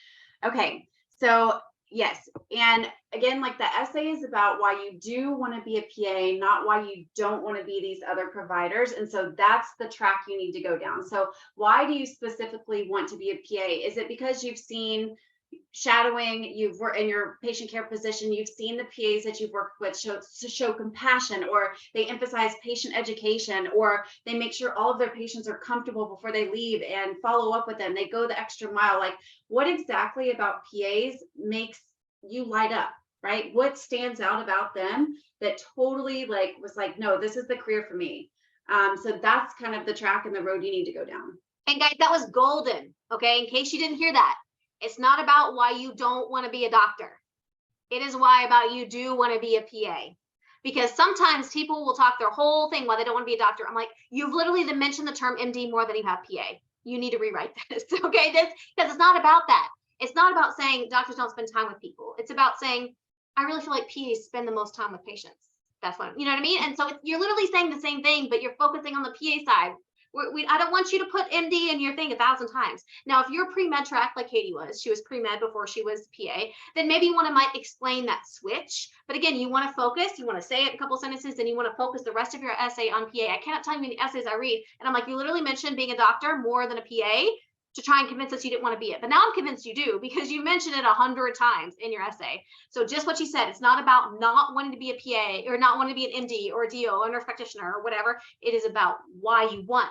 Okay, so yes. And again, like the essay is about why you do want to be a PA, not why you don't want to be these other providers. And so that's the track you need to go down. So why do you specifically want to be a PA? Is it because you've seen shadowing, you've worked in your patient care position, you've seen the PAs that you've worked with show compassion, or they emphasize patient education, or they make sure all of their patients are comfortable before they leave and follow up with them. They go the extra mile. Like what exactly about PAs makes you light up, right? What stands out about them that totally like was like, no, this is the career for me. So that's kind of the track and the road you need to go down. And guys, that was golden. Okay. In case you didn't hear that, it's not about why you don't want to be a doctor. It is why about you do want to be a PA. Because sometimes people will talk their whole thing why they don't want to be a doctor. I'm like, you've literally mentioned the term MD more than you have PA. You need to rewrite this. Okay. Because it's not about that. It's not about saying doctors don't spend time with people. It's about saying, I really feel like PAs spend the most time with patients. That's what, you know what I mean? And so you're literally saying the same thing, but you're focusing on the PA side. I don't want you to put MD in your thing 1,000 times. Now, if you're pre-med track like Katie was, she was pre-med before she was PA, then maybe you want to might explain that switch. But again, you want to focus, you want to say it in a couple sentences, and you want to focus the rest of your essay on PA. I cannot tell you how many essays I read. And I'm like, you literally mentioned being a doctor more than a PA to try and convince us you didn't want to be it. But now I'm convinced you do because you mentioned it 100 times in your essay. So just what you said, it's not about not wanting to be a PA or not wanting to be an MD or a DO or a nurse practitioner or whatever. It is about why you want,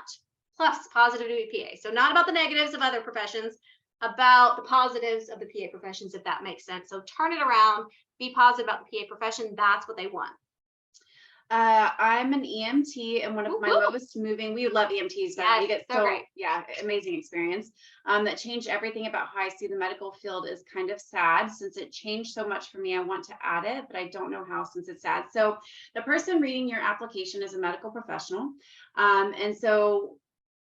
plus positive to be PA. So not about the negatives of other professions, about the positives of the PA professions, if that makes sense. So turn it around, be positive about the PA profession. That's what they want. I'm an EMT and one of my lowest moving, we love EMTs, but you get so yeah, amazing experience. That changed everything about how I see the medical field is kind of sad since it changed so much for me. I want to add it, but I don't know how since it's sad. So the person reading your application is a medical professional. And so,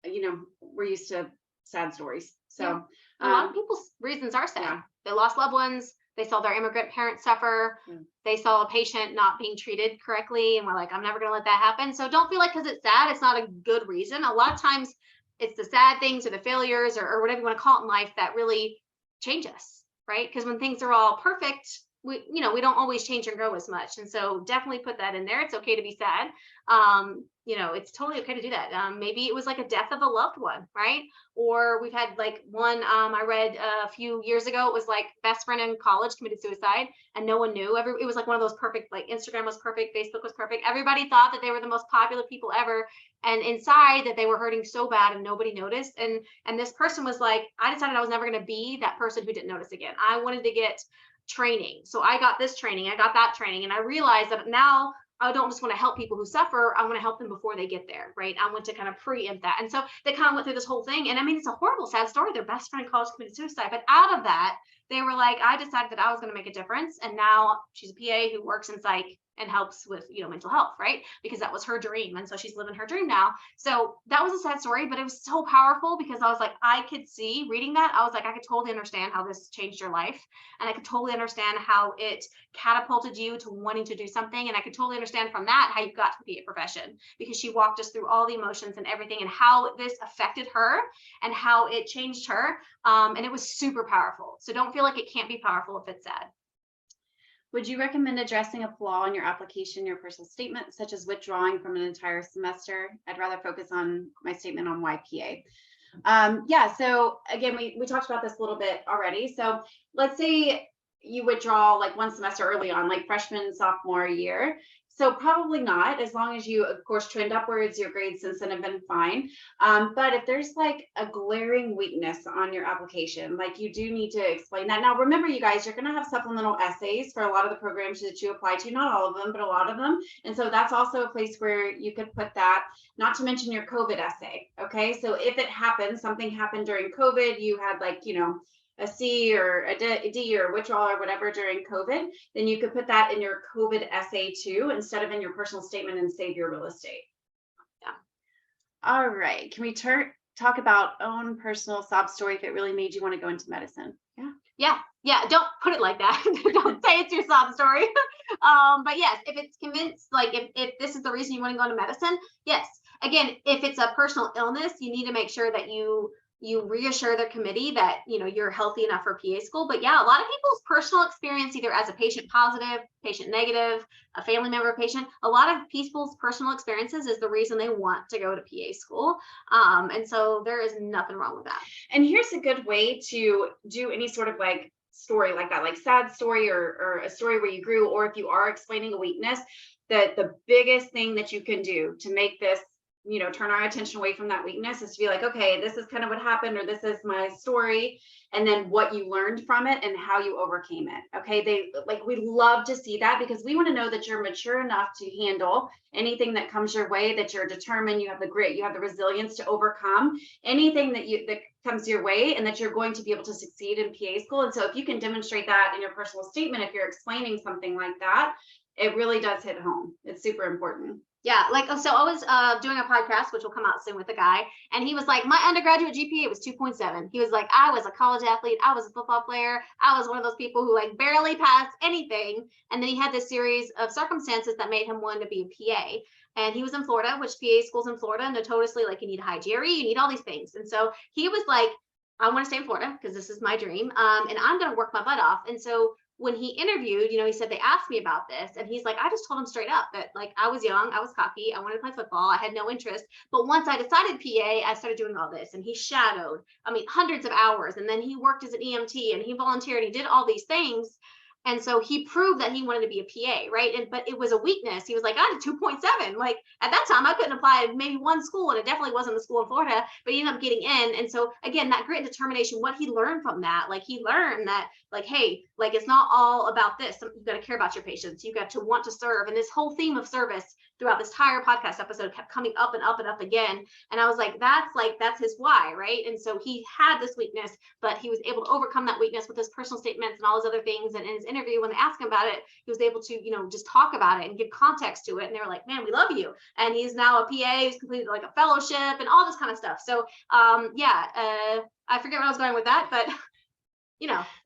you know, we're used to sad stories. So a lot of people's reasons are sad. Yeah. They lost loved ones. They saw their immigrant parents suffer. They saw a patient not being treated correctly. And we're like, I'm never going to let that happen. So don't feel like because it's sad, it's not a good reason. A lot of times it's the sad things or the failures or whatever you want to call it in life that really change us, right? Because when things are all perfect, we don't always change and grow as much. And so definitely put that in there. It's okay to be sad. It's totally okay to do that. Maybe it was like a death of a loved one, right? Or we've had like one, I read a few years ago, it was like best friend in college committed suicide and no one knew. It was like one of those perfect, like Instagram was perfect, Facebook was perfect. Everybody thought that they were the most popular people ever. And inside that they were hurting so bad and nobody noticed. And this person was like, I decided I was never going to be that person who didn't notice again. I wanted to get training. So I got this training, I got that training. And I realized that now I don't just want to help people who suffer. I want to help them before they get there, right? I want to kind of preempt that. And so they kind of went through this whole thing. And I mean, it's a horrible, sad story. Their best friend in college committed suicide. But out of that, they were like, I decided that I was going to make a difference. And now she's a PA who works in psych and helps with, mental health, right? Because that was her dream. And so she's living her dream now. So that was a sad story, but it was so powerful because I was like, I could see reading that. I was like, I could totally understand how this changed your life. And I could totally understand how it catapulted you to wanting to do something. And I could totally understand from that how you got to the PA profession because she walked us through all the emotions and everything and how this affected her and how it changed her. And it was super powerful. So don't feel like it can't be powerful if it's sad. Would you recommend addressing a flaw in your application, your personal statement, such as withdrawing from an entire semester? I'd rather focus on my statement on why PA. Yeah, so again, we talked about this a little bit already. So let's say you withdraw like one semester early on, like freshman, sophomore year. So probably not, as long as you, of course, trend upwards, your grades since then have been fine. But if there's like a glaring weakness on your application, like you do need to explain that. Now, remember, you guys, you're going to have supplemental essays for a lot of the programs that you apply to, not all of them, but a lot of them. And so that's also a place where you could put that, not to mention your COVID essay. Okay. So if it happens, something happened during COVID, you had like, a C or a D or withdrawal or whatever during COVID, then you could put that in your COVID essay too, instead of in your personal statement and save your real estate. Yeah. All right. Can we talk about own personal sob story if it really made you want to go into medicine? Yeah. Don't put it like that. Don't say it's your sob story. But yes, if it's convinced, like if this is the reason you want to go into medicine, yes. Again, if it's a personal illness, you need to make sure that you reassure their committee that, you're healthy enough for PA school. But yeah, a lot of people's personal experience, either as a patient positive, patient negative, a family member patient, a lot of people's personal experiences is the reason they want to go to PA school. And so there is nothing wrong with that. And here's a good way to do any sort of like story like that, like sad story or a story where you grew, or if you are explaining a weakness, that the biggest thing that you can do to make this turn our attention away from that weakness, is to be like, okay, this is kind of what happened, or this is my story, and then what you learned from it and how you overcame it. Okay. We love to see that, because we want to know that you're mature enough to handle anything that comes your way, that you're determined, you have the grit, you have the resilience to overcome anything that comes your way, and that you're going to be able to succeed in PA school. And so if you can demonstrate that in your personal statement, if you're explaining something like that, it really does hit home. It's super important. Yeah, so I was doing a podcast, which will come out soon, with a guy, and he was like, my undergraduate GPA was 2.7. He was like, I was a college athlete, I was a football player, I was one of those people who like barely passed anything. And then he had this series of circumstances that made him want to be a PA. And he was in Florida, which PA schools in Florida notoriously, like, you need a high GRE, you need all these things. And so he was like, I want to stay in Florida because this is my dream, and I'm going to work my butt off. And so when he interviewed, he said, they asked me about this, and he's like, I just told him straight up that, like, I was young, I was cocky, I wanted to play football, I had no interest. But once I decided PA, I started doing all this. And he shadowed, hundreds of hours. And then he worked as an EMT, and he volunteered, he did all these things. And so he proved that he wanted to be a PA, right? But it was a weakness. He was like, I had 2.7. Like, at that time, I couldn't apply to maybe one school, and it definitely wasn't the school in Florida, but he ended up getting in. And so again, that grit and determination, what he learned from that, like, he learned that, like, hey, like, it's not all about this. You've got to care about your patients. You got to want to serve. And this whole theme of service throughout this entire podcast episode kept coming up and up and up again. And I was like, that's his why, right? And so he had this weakness, but he was able to overcome that weakness with his personal statements and all his other things. And in his interview, when they asked him about it, he was able to, just talk about it and give context to it. And they were like, man, we love you. And he's now a PA, he's completed like a fellowship and all this kind of stuff. So I forget where I was going with that, but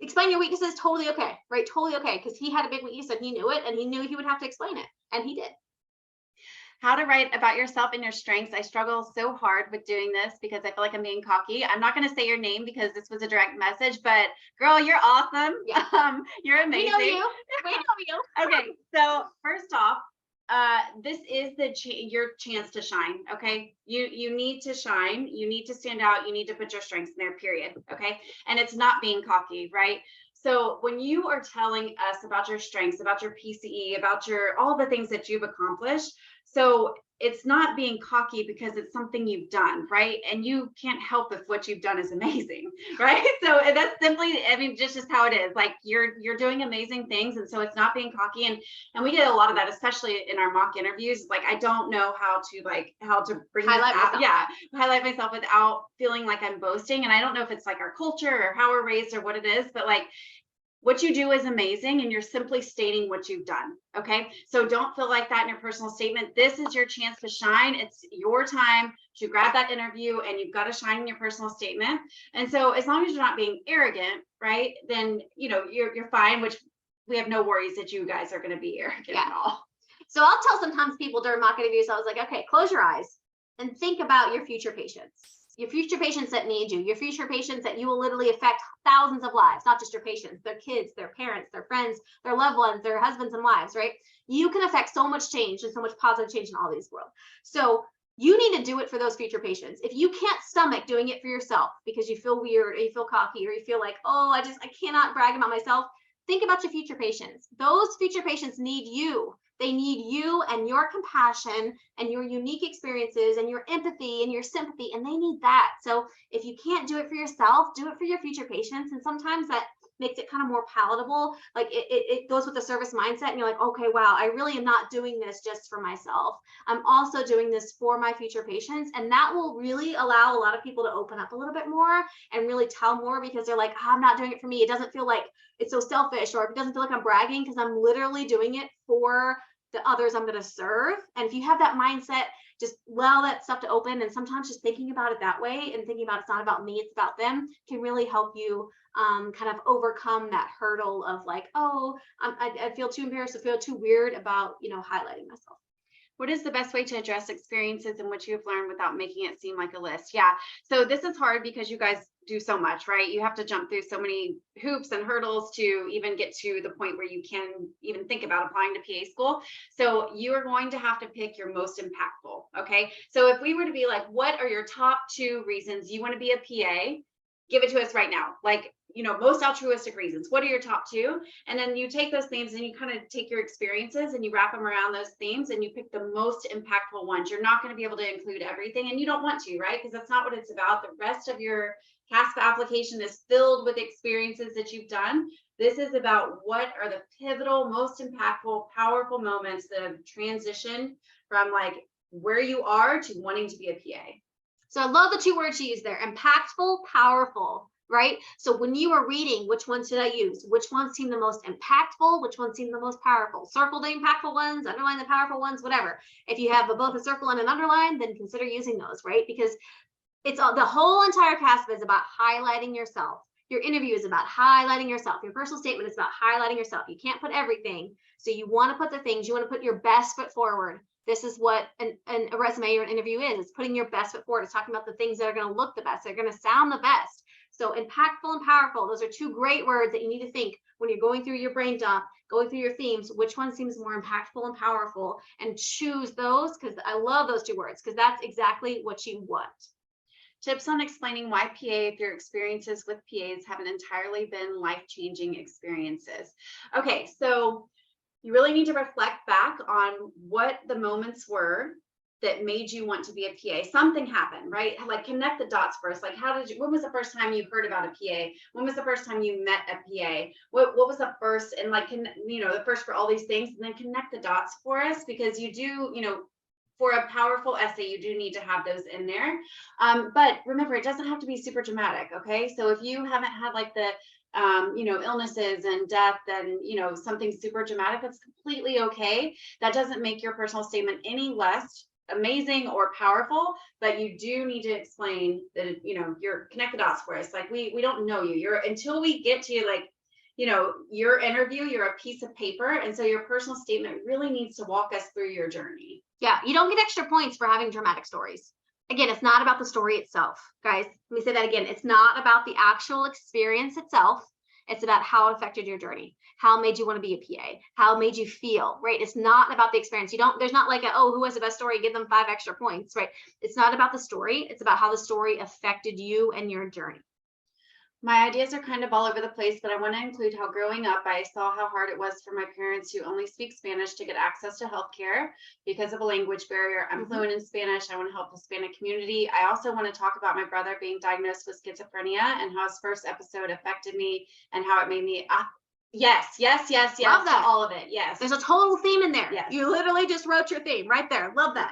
explain your weaknesses, totally okay, right? Totally okay. Because he had a big weakness and he knew it, and he knew he would have to explain it, and he did. How to write about yourself and your strengths. I struggle so hard with doing this because I feel like I'm being cocky. I'm not going to say your name because this was a direct message, but girl, you're awesome. Yeah. You're amazing. We know you. Okay. So first off, this is your chance to shine. Okay. You need to shine. You need to stand out. You need to put your strengths in there, period. Okay. And it's not being cocky, right? So when you are telling us about your strengths, about your PCE, about all the things that you've accomplished, so it's not being cocky because it's something you've done, right? And you can't help if what you've done is amazing, right? So that's simply, just how it is. Like, you're doing amazing things. And so it's not being cocky. And we get a lot of that, especially in our mock interviews. Like, I don't know how to bring highlight myself. Yeah, highlight myself without feeling like I'm boasting. And I don't know if it's like our culture or how we're raised or what it is, but like, what you do is amazing, and you're simply stating what you've done. Okay. So don't feel like that in your personal statement. This is your chance to shine. It's your time to grab that interview, and you've got to shine in your personal statement. And so as long as you're not being arrogant, right, then, you're fine, which we have no worries that you guys are going to be arrogant at all. So I'll tell sometimes people during mock interviews, I was like, okay, close your eyes and think about your future patients. Your future patients that need you, your future patients that you will literally affect thousands of lives, not just your patients, their kids, their parents, their friends, their loved ones, their husbands and wives, right? You can affect so much change and so much positive change in all these world. So you need to do it for those future patients. If you can't stomach doing it for yourself because you feel weird or you feel cocky or you feel like, oh, I cannot brag about myself, think about your future patients. Those future patients need you. They need you and your compassion and your unique experiences and your empathy and your sympathy, and they need that. So if you can't do it for yourself, do it for your future patients. And sometimes that makes it kind of more palatable. Like it goes with the service mindset, and you're like, okay, wow, I really am not doing this just for myself. I'm also doing this for my future patients. And that will really allow a lot of people to open up a little bit more and really tell more, because they're like, I'm not doing it for me. It doesn't feel like it's so selfish, or it doesn't feel like I'm bragging, because I'm literally doing it for the others I'm going to serve. And if you have that mindset, just allow that stuff to open. And sometimes just thinking about it that way and thinking about it's not about me, it's about them, can really help you kind of overcome that hurdle of like, oh, I feel too embarrassed, I feel too weird about, highlighting myself. What is the best way to address experiences in which you've learned without making it seem like a list? Yeah. So this is hard because you guys do so much, right? You have to jump through so many hoops and hurdles to even get to the point where you can even think about applying to PA school. So you are going to have to pick your most impactful. Okay. So if we were to be like, what are your top 2 reasons you want to be a PA? Give it to us right now. Like, most altruistic reasons. What are your top two? And then you take those themes and you kind of take your experiences and you wrap them around those themes and you pick the most impactful ones. You're not going to be able to include everything, and you don't want to, right? Because that's not what it's about. The rest of your CASPA application is filled with experiences that you've done. This is about what are the pivotal, most impactful, powerful moments that have transitioned from like where you are to wanting to be a PA. So I love the two words you use there, impactful, powerful, right? So when you were reading, which ones did I use? Which ones seem the most impactful? Which ones seem the most powerful? Circle the impactful ones, underline the powerful ones, whatever. If you have both a circle and an underline, then consider using those, right? Because it's all, the whole entire CASPA is about highlighting yourself. Your interview is about highlighting yourself. Your personal statement is about highlighting yourself. You can't put everything. So you want to put the things, you want to put your best foot forward. This is what a resume or an interview is. It's putting your best foot forward. It's talking about the things that are going to look the best. They're going to sound the best. So impactful and powerful, those are two great words that you need to think when you're going through your brain dump, going through your themes, which one seems more impactful and powerful, and choose those, because I love those two words, because that's exactly what you want. Tips on explaining why PA, if your experiences with PAs haven't entirely been life-changing experiences. Okay, so you really need to reflect back on what the moments were that made you want to be a PA. Something happened, right? Like connect the dots first. Like when was the first time you heard about a PA? When was the first time you met a PA? What was the first, and like, the first for all these things, and then connect the dots for us, because you do, for a powerful essay, you do need to have those in there. But remember, it doesn't have to be super dramatic, okay? So if you haven't had like the illnesses and death and, something super dramatic, that's completely okay. That doesn't make your personal statement any less amazing or powerful, but you do need to explain that, you're connect the dots for us. Like we don't know you. Until we get to like, your interview, you're a piece of paper. And so your personal statement really needs to walk us through your journey. Yeah, you don't get extra points for having dramatic stories. Again, it's not about the story itself, guys. Let me say that again. It's not about the actual experience itself. It's about how it affected your journey, how it made you want to be a PA, how it made you feel, right? It's not about the experience. There's not like who has the best story, give them 5 extra points, right? It's not about the story. It's about how the story affected you and your journey. My ideas are kind of all over the place, but I want to include how growing up, I saw how hard it was for my parents who only speak Spanish to get access to healthcare because of a language barrier. I'm fluent in Spanish. I want to help the Hispanic community. I also want to talk about my brother being diagnosed with schizophrenia and how his first episode affected me and how it made me yes. Love that. All of it. Yes. There's a total theme in there. Yes. You literally just wrote your theme right there. Love that.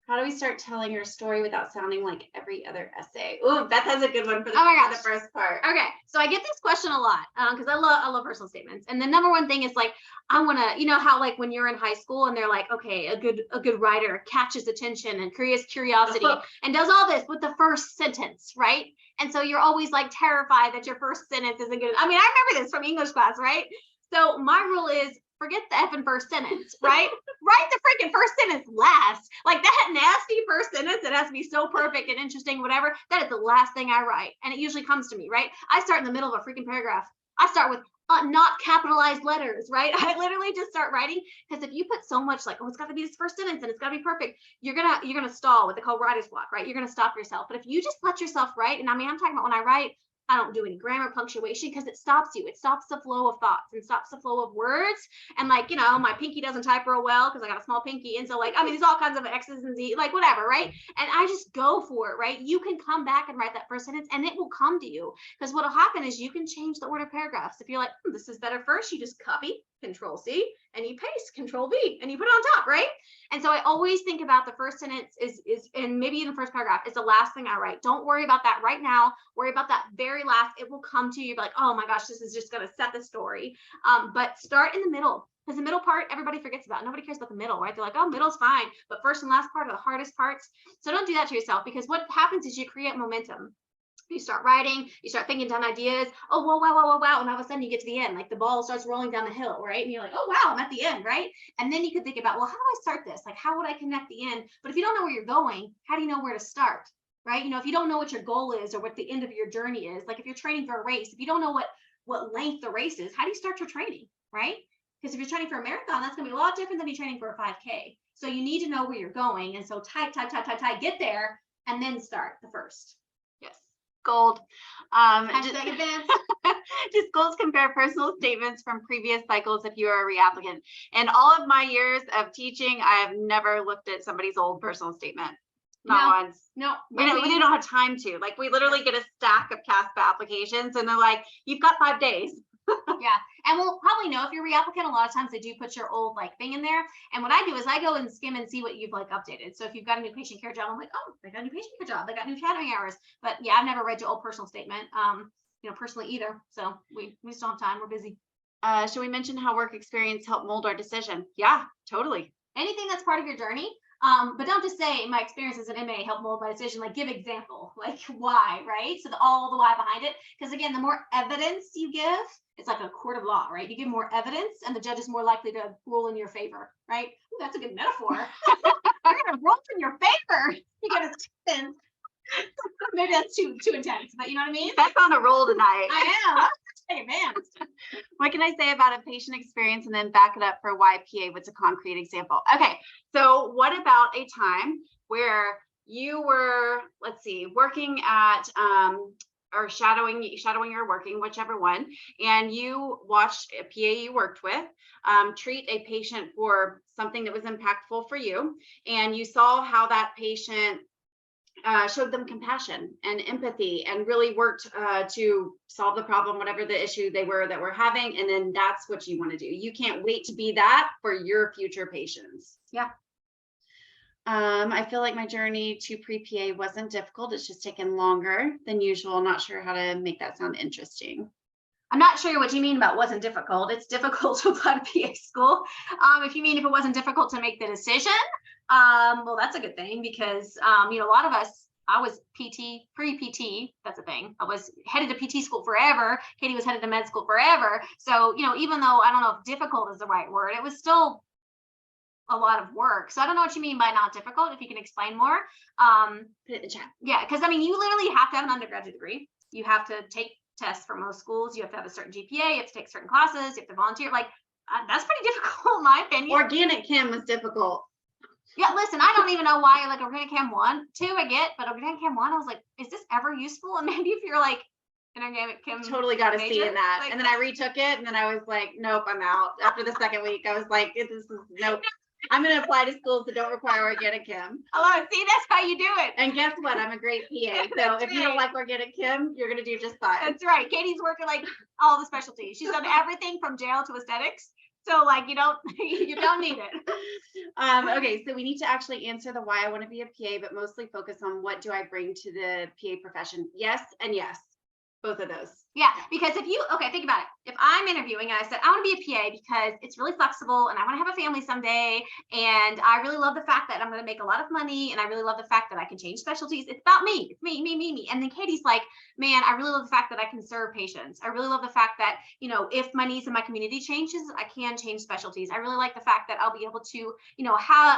How do we start telling your story without sounding like every other essay? Ooh, Beth has a good one for the, oh my gosh. For the first part. Okay, so I get this question a lot because I love personal statements. And the number one thing is like, I want to, how like when you're in high school and they're like, okay, a good writer catches attention and creates curiosity and does all this with the first sentence, right? And so you're always like terrified that your first sentence isn't good. I mean, I remember this from English class, right? So my rule is, forget the effing first sentence, right? Write the freaking first sentence last. Like that nasty first sentence that has to be so perfect and interesting, whatever, that is the last thing I write. And it usually comes to me, right? I start in the middle of a freaking paragraph. I start with not capitalized letters, right? I literally just start writing, because if you put so much like, it's got to be this first sentence and it's got to be perfect, you're gonna stall, what they call writer's block, right? You're gonna stop yourself. But if you just let yourself write, and I mean, I'm talking about when I write, I don't do any grammar, punctuation, because it stops you. It stops the flow of thoughts and stops the flow of words. And like, my pinky doesn't type real well because I got a small pinky. And so like, there's all kinds of X's and Z, like whatever, right? And I just go for it, right? You can come back and write that first sentence and it will come to you, because what'll happen is you can change the order of paragraphs. If you're like, this is better first, you just copy, Control C, and you paste, Control V, and you put it on top, right? And so I always think about the first sentence is and maybe in the first paragraph is the last thing I write. Don't worry about that right now. Worry about that very last. It will come to you like, oh my gosh, this is just going to set the story. But start in the middle, because the middle part, everybody forgets about. Nobody cares about the middle, right? They're like, oh, middle's fine. But first and last part are the hardest parts. So don't do that to yourself, because what happens is you create momentum. You start writing, you start thinking down ideas. Oh, wow. And all of a sudden you get to the end, like the ball starts rolling down the hill, right? And you're like, oh, wow, I'm at the end, right? And then you could think about, well, how do I start this? Like, how would I connect the end? But if you don't know where you're going, how do you know where to start, right? If you don't know what your goal is or what the end of your journey is, like if you're training for a race, if you don't know what length the race is, how do you start your training, right? Because if you're training for a marathon, that's going to be a lot different than you training for a 5K. So you need to know where you're going. And so type, get there, and then start the first. Yes. Gold. Hashtag advanced. Just schools compare personal statements from previous cycles if you are a reapplicant. In all of my years of teaching, I have never looked at somebody's old personal statement. Not once. No, We don't have time to. Like, we literally get a stack of CASPA applications and they're like, you've got 5 days. Yeah, and we'll probably know if you're a reapplicant. A lot of times they do put your old like thing in there. And what I do is I go and skim and see what you've like updated. So if you've got a new patient care job, I'm like, oh, they got a new patient care job. They got new shadowing hours. But yeah, I've never read your old personal statement, personally either. So we just don't have time. We're busy. Should we mention how work experience helped mold our decision? Yeah, totally. Anything that's part of your journey. But don't just say my experience as an MA helped mold my decision, like give example, like why, right? So all the why behind it. Because again, the more evidence you give, it's like a court of law, right? You give more evidence and the judge is more likely to rule in your favor, right? Ooh, that's a good metaphor. I'm gonna rule in your favor. You get a sentence. Maybe that's too intense, but you know what I mean? That's on a roll tonight. I am. Take advantage. What can I say about a patient experience and then back it up for why PA? What's a concrete example? Okay, so what about a time where you were, let's see, working at or shadowing or working, whichever one, and you watched a PA you worked with treat a patient for something that was impactful for you, and you saw how that patient showed them compassion and empathy and really worked to solve the problem, whatever the issue they were that we're having. And then that's what you want to do. You can't wait to be that for your future patients. Yeah. I feel like my journey to pre-PA wasn't difficult. It's just taken longer than usual. Not sure how to make that sound interesting. I'm not sure what you mean about wasn't difficult. It's difficult to apply to PA school. If you mean if it wasn't difficult to make the decision, well, that's a good thing because, a lot of us, I was PT, pre-PT, that's a thing. I was headed to PT school forever. Katie was headed to med school forever. So, even though I don't know if difficult is the right word, it was still a lot of work. So I don't know what you mean by not difficult, if you can explain more. Put it in the chat. Yeah, because you literally have to have an undergraduate degree. You have to take tests for most schools. You have to have a certain GPA. You have to take certain classes. You have to volunteer. That's pretty difficult in my opinion. Organic chem was difficult. Yeah, listen, I don't even know why organic chem 1, 2 I get, but organic chem 1, I was like, is this ever useful? And maybe if you're like an organic chem totally got a C in that. like, and then I retook it and then I was like, nope, I'm out. After the second week, I was like, nope. I'm going to apply to schools that don't require organic chem. Oh, see, that's how you do it. And guess what? I'm a great PA. So if you don't like organic chem, you're going to do just fine. That's right. Katie's working like all the specialties. She's done everything from jail to aesthetics. So you don't need it. Okay, so we need to actually answer the why I want to be a PA, but mostly focus on what do I bring to the PA profession? Yes and yes, both of those. Yeah, because think about it. If I'm interviewing and I said, I want to be a PA because it's really flexible and I want to have a family someday. And I really love the fact that I'm going to make a lot of money. And I really love the fact that I can change specialties. It's about me. It's me. And then Katie's like, man, I really love the fact that I can serve patients. I really love the fact that, if my needs in my community changes, I can change specialties. I really like the fact that I'll be able to,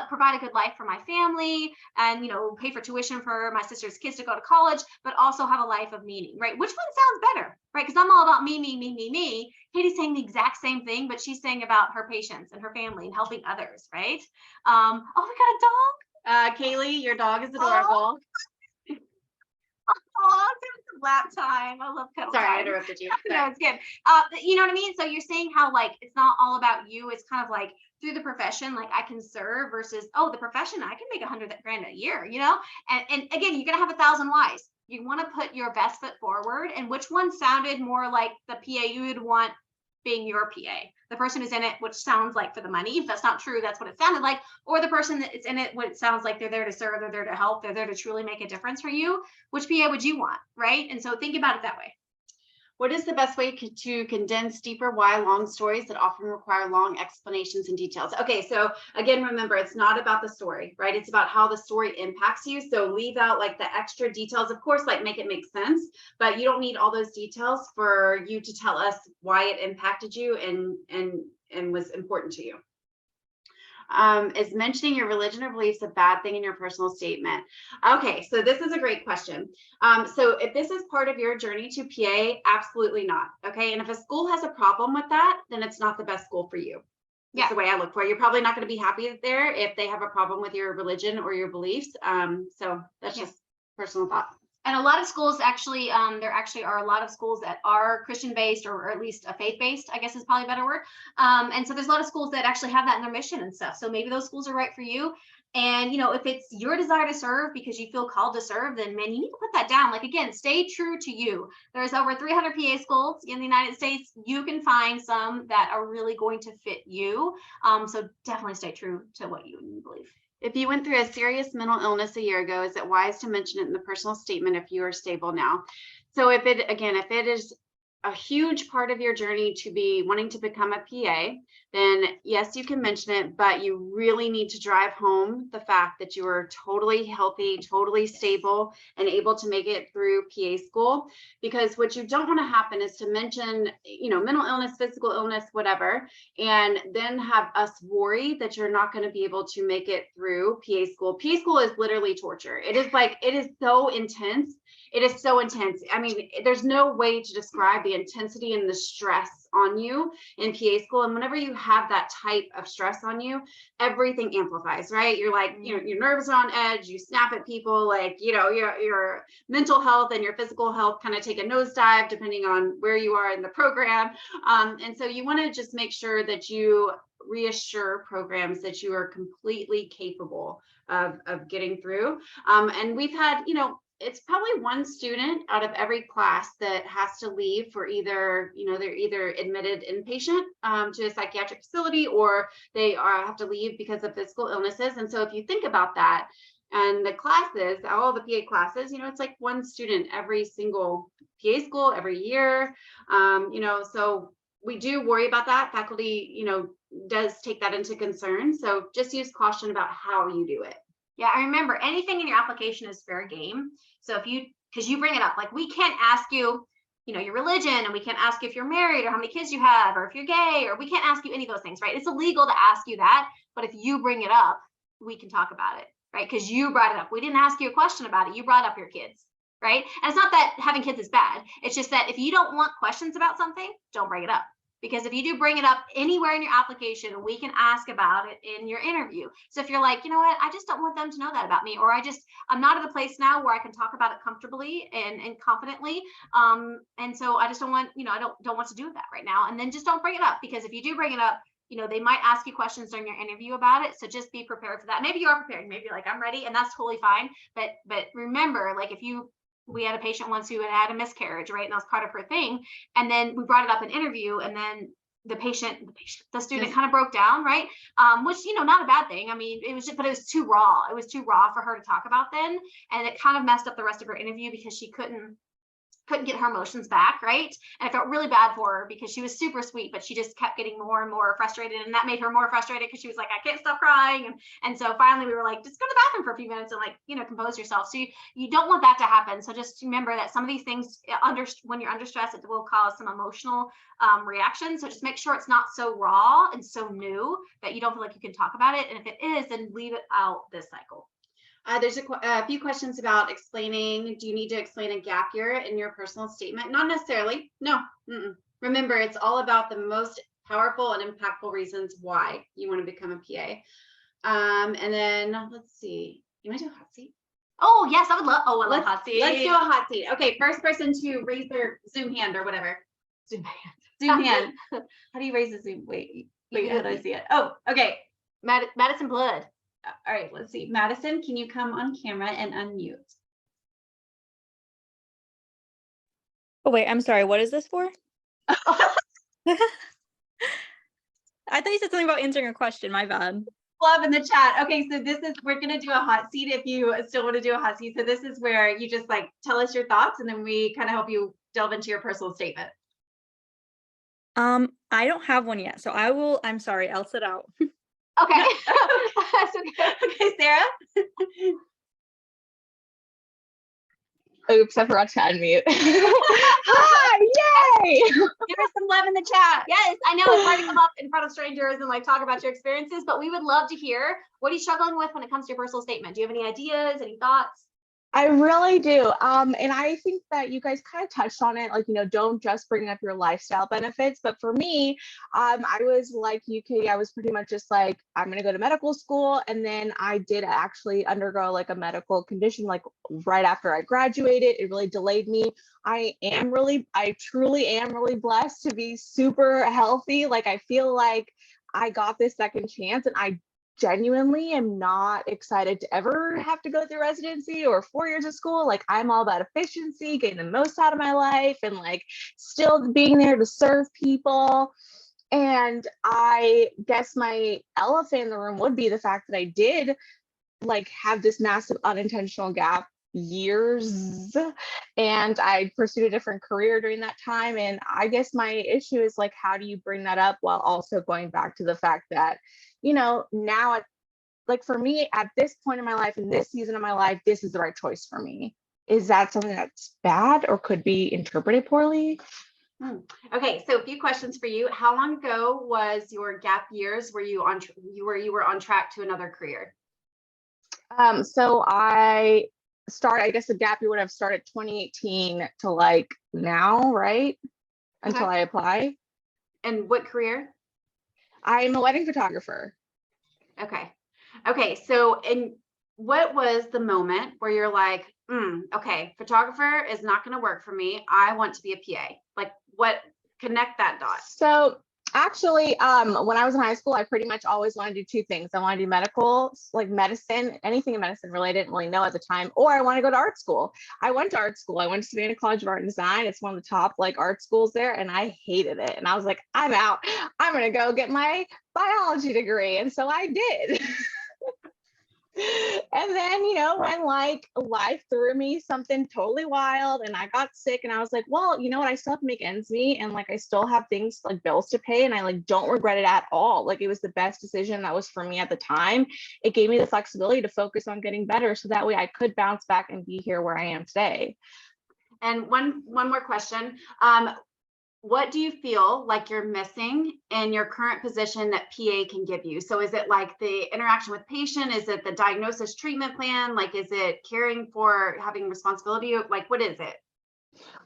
provide a good life for my family and, pay for tuition for my sister's kids to go to college, but also have a life of meaning, right? Which one sounds better? Right? Because I'm all about me. Katie's saying the exact same thing, but she's saying about her patients and her family and helping others, right? Oh, we got a dog. Kaylee, your dog is adorable. Oh, it's lap time. I love cuddle Sorry, time. I interrupted you. No, it's good. You know what I mean? So you're saying how it's not all about you. It's kind of through the profession, I can serve versus, the profession, I can make $100,000 a year, And again, you're gonna have 1,000 whys. You want to put your best foot forward, and which one sounded more like the PA you would want being your PA? The person who's in it, which sounds like for the money. If that's not true, that's what it sounded like. Or the person that's in it, what it sounds like they're there to serve, they're there to help, they're there to truly make a difference for you. Which PA would you want, right? And so think about it that way. What is the best way to condense deeper why long stories that often require long explanations and details? Okay, so again, remember, it's not about the story, right? It's about how the story impacts you. So leave out the extra details, of course, make it make sense, but you don't need all those details for you to tell us why it impacted you and was important to you. Is mentioning your religion or beliefs a bad thing in your personal statement? Okay, so this is a great question. So if this is part of your journey to PA, absolutely not. Okay, and if a school has a problem with that, then it's not the best school for you. That's the way I look for it. You're probably not going to be happy there if they have a problem with your religion or your beliefs. So that's just personal thought. And a lot of schools actually, there actually are a lot of schools that are Christian-based or at least a faith-based, I guess is probably a better word. And so there's a lot of schools that actually have that in their mission and stuff. So maybe those schools are right for you. And, you know, if it's your desire to serve because you feel called to serve, then man, you need to put that down. Like, again, stay true to you. There's over 300 PA schools in the United States. You can find some that are really going to fit you. So definitely stay true to what you believe. If you went through a serious mental illness a year ago, is it wise to mention it in the personal statement if you are stable now? So if it is a huge part of your journey to be wanting to become a PA, then yes, you can mention it, but you really need to drive home the fact that you are totally healthy, totally stable, and able to make it through PA school. Because what you don't want to happen is to mention, you know, mental illness, physical illness, whatever, and then have us worry that you're not going to be able to make it through PA school. PA school is literally torture. It is so intense. It is so intense. I mean, there's no way to describe the intensity and the stress on you in PA school. And whenever you have that type of stress on you, everything amplifies, right? You're like, you know, your nerves are on edge, you snap at people, like, you know, your mental health and your physical health kind of take a nosedive depending on where you are in the program. And so you want to just make sure that you reassure programs that you are completely capable of getting through. And we've had, you know, it's probably one student out of every class that has to leave for either, you know, they're either admitted inpatient to a psychiatric facility, or they have to leave because of physical illnesses. And so if you think about that, and the classes, all the PA classes, you know, it's like one student every single PA school every year, you know, so we do worry about that. Faculty, you know, does take that into concern. So just use caution about how you do it. Yeah, I remember anything in your application is fair game. So because you bring it up, like we can't ask you, you know, your religion, and we can't ask you if you're married or how many kids you have, or if you're gay, or we can't ask you any of those things, right? It's illegal to ask you that, but if you bring it up, we can talk about it, right? Because you brought it up. We didn't ask you a question about it. You brought up your kids, right? And it's not that having kids is bad. It's just that if you don't want questions about something, don't bring it up. Because if you do bring it up anywhere in your application, we can ask about it in your interview. So if you're like, you know what, I just don't want them to know that about me, or I'm not at a place now where I can talk about it comfortably and confidently. And so I just don't want, you know, I don't want to do that right now. And then just don't bring it up, because if you do bring it up, you know, they might ask you questions during your interview about it. So just be prepared for that. Maybe you are prepared. Maybe you're like, I'm ready, and that's totally fine. But remember, like we had a patient once who had a miscarriage, right? And that was part of her thing. And then we brought it up in interview, and then the student kind of broke down, right? Which, you know, not a bad thing. I mean, it was too raw. It was too raw for her to talk about then. And it kind of messed up the rest of her interview because she couldn't get her emotions back, right? And I felt really bad for her because she was super sweet, but she just kept getting more and more frustrated, and that made her more frustrated because she was like, I can't stop crying. And so finally we were like, just go to the bathroom for a few minutes and, like, you know, compose yourself. So you don't want that to happen. So just remember that some of these things when you're under stress, it will cause some emotional reactions. So just make sure it's not so raw and so new that you don't feel like you can talk about it. And if it is, then leave it out this cycle. There's a few questions about explaining. Do you need to explain a gap year in your personal statement? Not necessarily. No. Remember, it's all about the most powerful and impactful reasons why you want to become a PA. And then let's see. You want to do a hot seat? Oh, yes, I would love. Oh, I love hot seat. Let's do a hot seat. Okay, first person to raise their Zoom hand or whatever. Zoom hand. How do you raise the Zoom? Wait, how do I see it? Oh, okay. Madison Blood. All right, let's see. Madison, can you come on camera and unmute? Oh, wait, I'm sorry. What is this for? I thought you said something about answering a question. My bad. Love in the chat. Okay, so we're going to do a hot seat if you still want to do a hot seat. So this is where you just like tell us your thoughts, and then we kind of help you delve into your personal statement. I don't have one yet, so I'm sorry, I'll sit out. Okay. Okay, Sarah. Oops, I forgot to unmute. Hi, yay! Give us some love in the chat. Yes, I know it's hard to come up in front of strangers and like talk about your experiences, but we would love to hear, what are you struggling with when it comes to your personal statement? Do you have any ideas, any thoughts? I really do. And I think that you guys kind of touched on it, like, don't just bring up your lifestyle benefits. But for me, I was like you, Katie, I was pretty much just like, I'm going to go to medical school. And then I did actually undergo like a medical condition, like right after I graduated. It really delayed me. I truly am really blessed to be super healthy. Like, I feel like I got this second chance, and I genuinely am not excited to ever have to go through residency or 4 years of school. Like, I'm all about efficiency, getting the most out of my life, and like still being there to serve people. And I guess my elephant in the room would be the fact that I did like have this massive unintentional gap years, and I pursued a different career during that time. And I guess my issue is like, how do you bring that up while also going back to the fact that, now, like, for me at this point in my life, in this season of my life, this is the right choice for me. Is that something that's bad or could be interpreted poorly? Okay, so a few questions for you. How long ago was your gap years where you were on track to another career? So I guess the gap year would have started 2018 to like now, right? Until Okay. I apply. And what career? I'm a wedding photographer. Okay. Okay. So, and what was the moment where you're like, okay, photographer is not going to work for me. I want to be a PA. Like, what, connect that dot. So actually, when I was in high school, I pretty much always wanted to do two things. I want to do medical, like medicine, anything in medicine related. I didn't really know at the time, or I want to go to art school. I went to art school. I went to Savannah College of Art and Design. It's one of the top like art schools there, and I hated it. And I was like, I'm out. I'm gonna go get my biology degree, and so I did. And then, when like life threw me something totally wild and I got sick, and I was like, well, you know what? I still have to make ends meet, and like I still have things like bills to pay, and I like don't regret it at all. Like, it was the best decision that was for me at the time. It gave me the flexibility to focus on getting better, so that way I could bounce back and be here where I am today. And one more question. What do you feel like you're missing in your current position that PA can give you? So is it like the interaction with patient? Is it the diagnosis treatment plan? Like, is it caring for having responsibility? Like, what is it?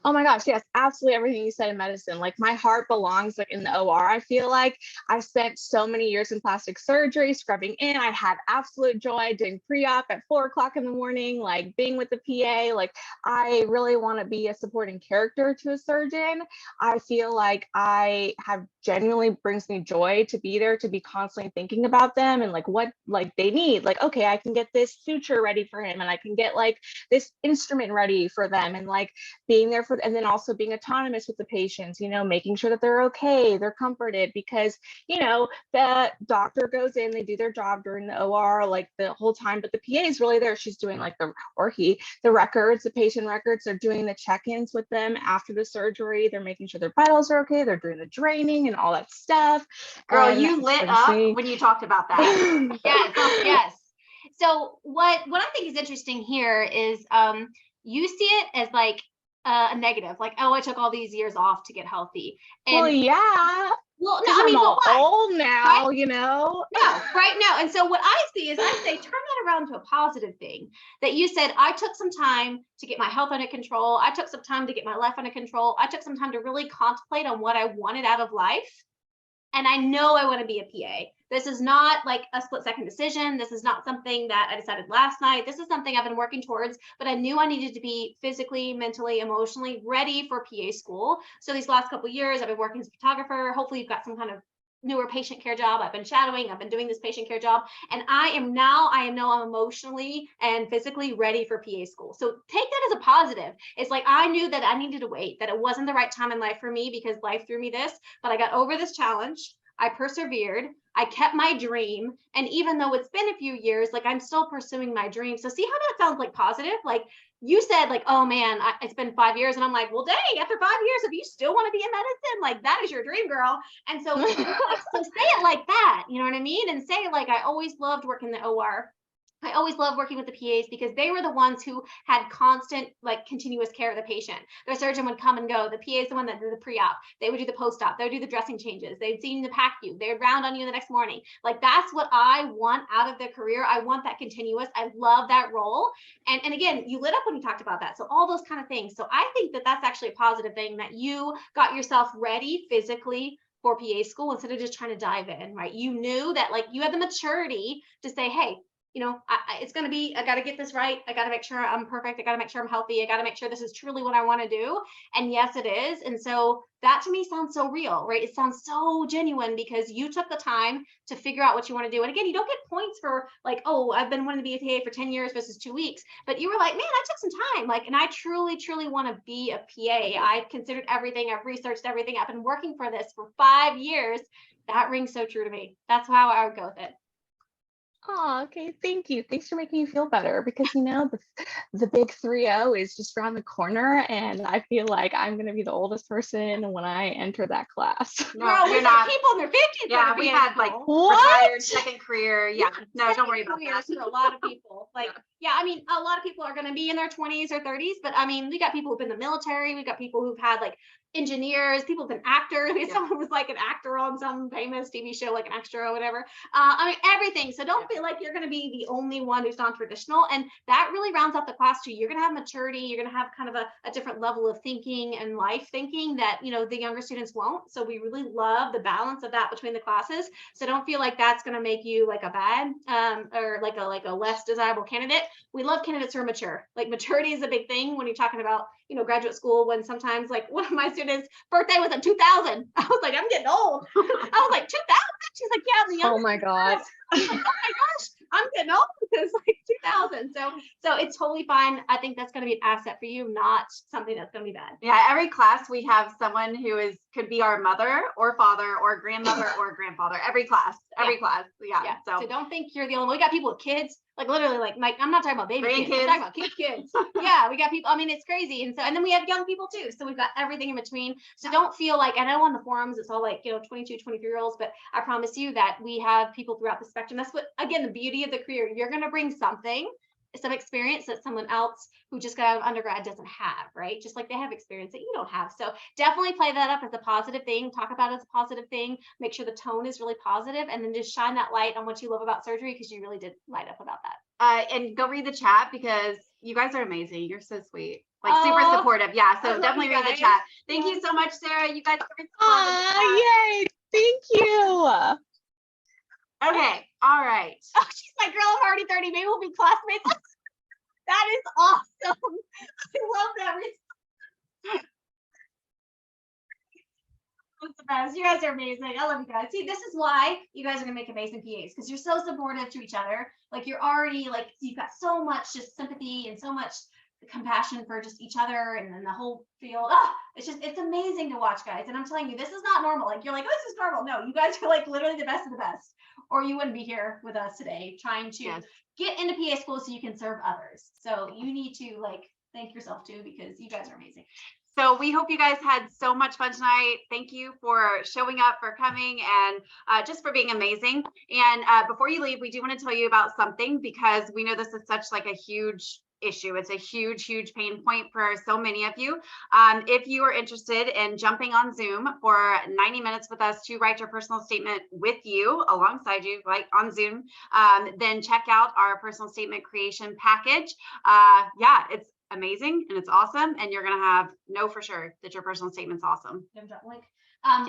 Oh my gosh, yes, absolutely everything you said in medicine. Like, my heart belongs like in the OR. I feel like I spent so many years in plastic surgery, scrubbing in. I had absolute joy doing pre-op at 4 o'clock in the morning, like being with the PA. Like, I really want to be a supporting character to a surgeon. I feel like I have genuinely brings me joy to be there, to be constantly thinking about them and like what like they need. Like, okay, I can get this suture ready for him, and I can get like this instrument ready for them, and like being there for, and then also being autonomous with the patients, making sure that they're okay, they're comforted, because, the doctor goes in, they do their job during the OR, like the whole time, but the PA is really there. She's doing like the records, the patient records, they're doing the check-ins with them after the surgery. They're making sure their vitals are okay. They're doing the draining and all that stuff. Girl, And you lit up when you talked about that. Yes, yes. So what I think is interesting here is you see it as like a negative, like, oh, I took all these years off to get healthy. And well, yeah. Well, no, I mean, I'm but why? old now, Right? No, right now. And so what I see is I say, turn that around to a positive thing, that you said, I took some time to get my health under control. I took some time to get my life under control. I took some time to really contemplate on what I wanted out of life. And I know I want to be a PA. This is not like a split-second decision. This is not something that I decided last night. This is something I've been working towards, but I knew I needed to be physically, mentally, emotionally ready for PA school. So these last couple of years, I've been working as a photographer. Hopefully you've got some kind of newer patient care job. I've been shadowing. I've been doing this patient care job. And I know I'm emotionally and physically ready for PA school. So take that as a positive. It's like, I knew that I needed to wait, that it wasn't the right time in life for me because life threw me this, but I got over this challenge. I persevered. I kept my dream. And even though it's been a few years, like, I'm still pursuing my dream. So see how that sounds like positive? Like, you said like, oh man, it's been 5 years. And I'm like, well, dang, after 5 years, if you still want to be in medicine, like, that is your dream, girl. And so, so say it like that, you know what I mean? And say like, I always loved working the OR. I always love working with the PAs because they were the ones who had constant, like, continuous care of the patient. Their surgeon would come and go. The PA is the one that did the pre-op. They would do the post-op. They would do the dressing changes. They'd see the PACU. They would round on you the next morning. Like, that's what I want out of the career. I want that continuous. I love that role. And again, you lit up when you talked about that. So all those kind of things. So I think that that's actually a positive thing, that you got yourself ready physically for PA school instead of just trying to dive in, right? You knew that, like, you had the maturity to say, hey, it's going to be, I got to get this right. I got to make sure I'm perfect. I got to make sure I'm healthy. I got to make sure this is truly what I want to do. And yes, it is. And so that to me sounds so real, right? It sounds so genuine because you took the time to figure out what you want to do. And again, you don't get points for, like, oh, I've been wanting to be a PA for 10 years versus 2 weeks, but you were like, man, I took some time. Like, and I truly, truly want to be a PA. I've considered everything. I've researched everything. I've been working for this for 5 years. That rings so true to me. That's how I would go with it. Oh, okay. Thank you. Thanks for making me feel better because the big 3-0 is just around the corner, and I feel like I'm gonna be the oldest person when I enter that class. No, girl, we got people in their 50s. Yeah, we had like What? retired second career. Yeah, no, don't worry about that. For a lot of people. Like, yeah, I mean, a lot of people are going to be in their 20s or 30s, but I mean, we got people who've been in the military. We got people who've had like engineers, people who've been actors. We had someone who was like an actor on some famous TV show, like an extra or whatever. I mean, everything. So don't feel like you're going to be the only one who's non-traditional. And that really rounds out the class too. You're going to have maturity. You're going to have kind of a different level of thinking and life thinking that, the younger students won't. So we really love the balance of that between the classes. So don't feel like that's going to make you like a bad or like a less desirable candidate. We love candidates who are mature. Like, maturity is a big thing when you're talking about, graduate school, when sometimes, like, one of my students' birthday was in 2000. I was like, I'm getting old. I was like, 2000? She's like, yeah, I'm the youngest. Oh my God. Oh my gosh, I'm getting old. It's like 2000. So it's totally fine. I think that's going to be an asset for you, not something that's going to be bad. Yeah, every class we have someone who could be our mother or father or grandmother or grandfather. Every class. Yeah. So don't think you're the only one. We got people with kids, like literally, like I'm not talking about baby kids. I'm talking about kids. Yeah, we got people. I mean, it's crazy. And then we have young people too. So we've got everything in between. So don't feel like, I know on the forums it's all like 22, 23-year-olds, but I promise you that we have people throughout the spectrum. That's what, again, the beauty of the career. You're going to bring some experience that someone else who just got out of undergrad doesn't have, right? Just like they have experience that you don't have. So definitely play that up as a positive thing, talk about it as a positive thing, make sure the tone is really positive, and then just shine that light on what you love about surgery, because you really did light up about that. And go read the chat because you guys are amazing. You're so sweet. Like, super supportive. Yeah. So definitely read the chat. Thank you so much, Sarah. You guys are Yay. Thank you. Okay. All right. Oh, she's like, girl, I'm already 30. Maybe we'll be classmates. That is awesome. I love that. That's the best. You guys are amazing. I love you guys. See, this is why you guys are gonna make amazing PAs, because you're so supportive to each other. Like, you're already like, you've got so much just sympathy and so much compassion for just each other and then the whole field. It's amazing to watch, guys. And I'm telling you, this is not normal. Like, you're like, oh, this is normal. No, you guys are like literally the best of the best, or you wouldn't be here with us today trying to get into PA school so you can serve others. So you need to like thank yourself too, because you guys are amazing. So we hope you guys had so much fun tonight. Thank you for showing up, for coming, and just for being amazing. And before you leave, we do want to tell you about something, because we know this is such like a huge issue. It's a huge, huge pain point for so many of you. If you are interested in jumping on Zoom for 90 minutes with us to write your personal statement with you, alongside you, like on Zoom, then check out our personal statement creation package. Yeah, it's amazing and it's awesome, and you're gonna know for sure that your personal statement's awesome. Link.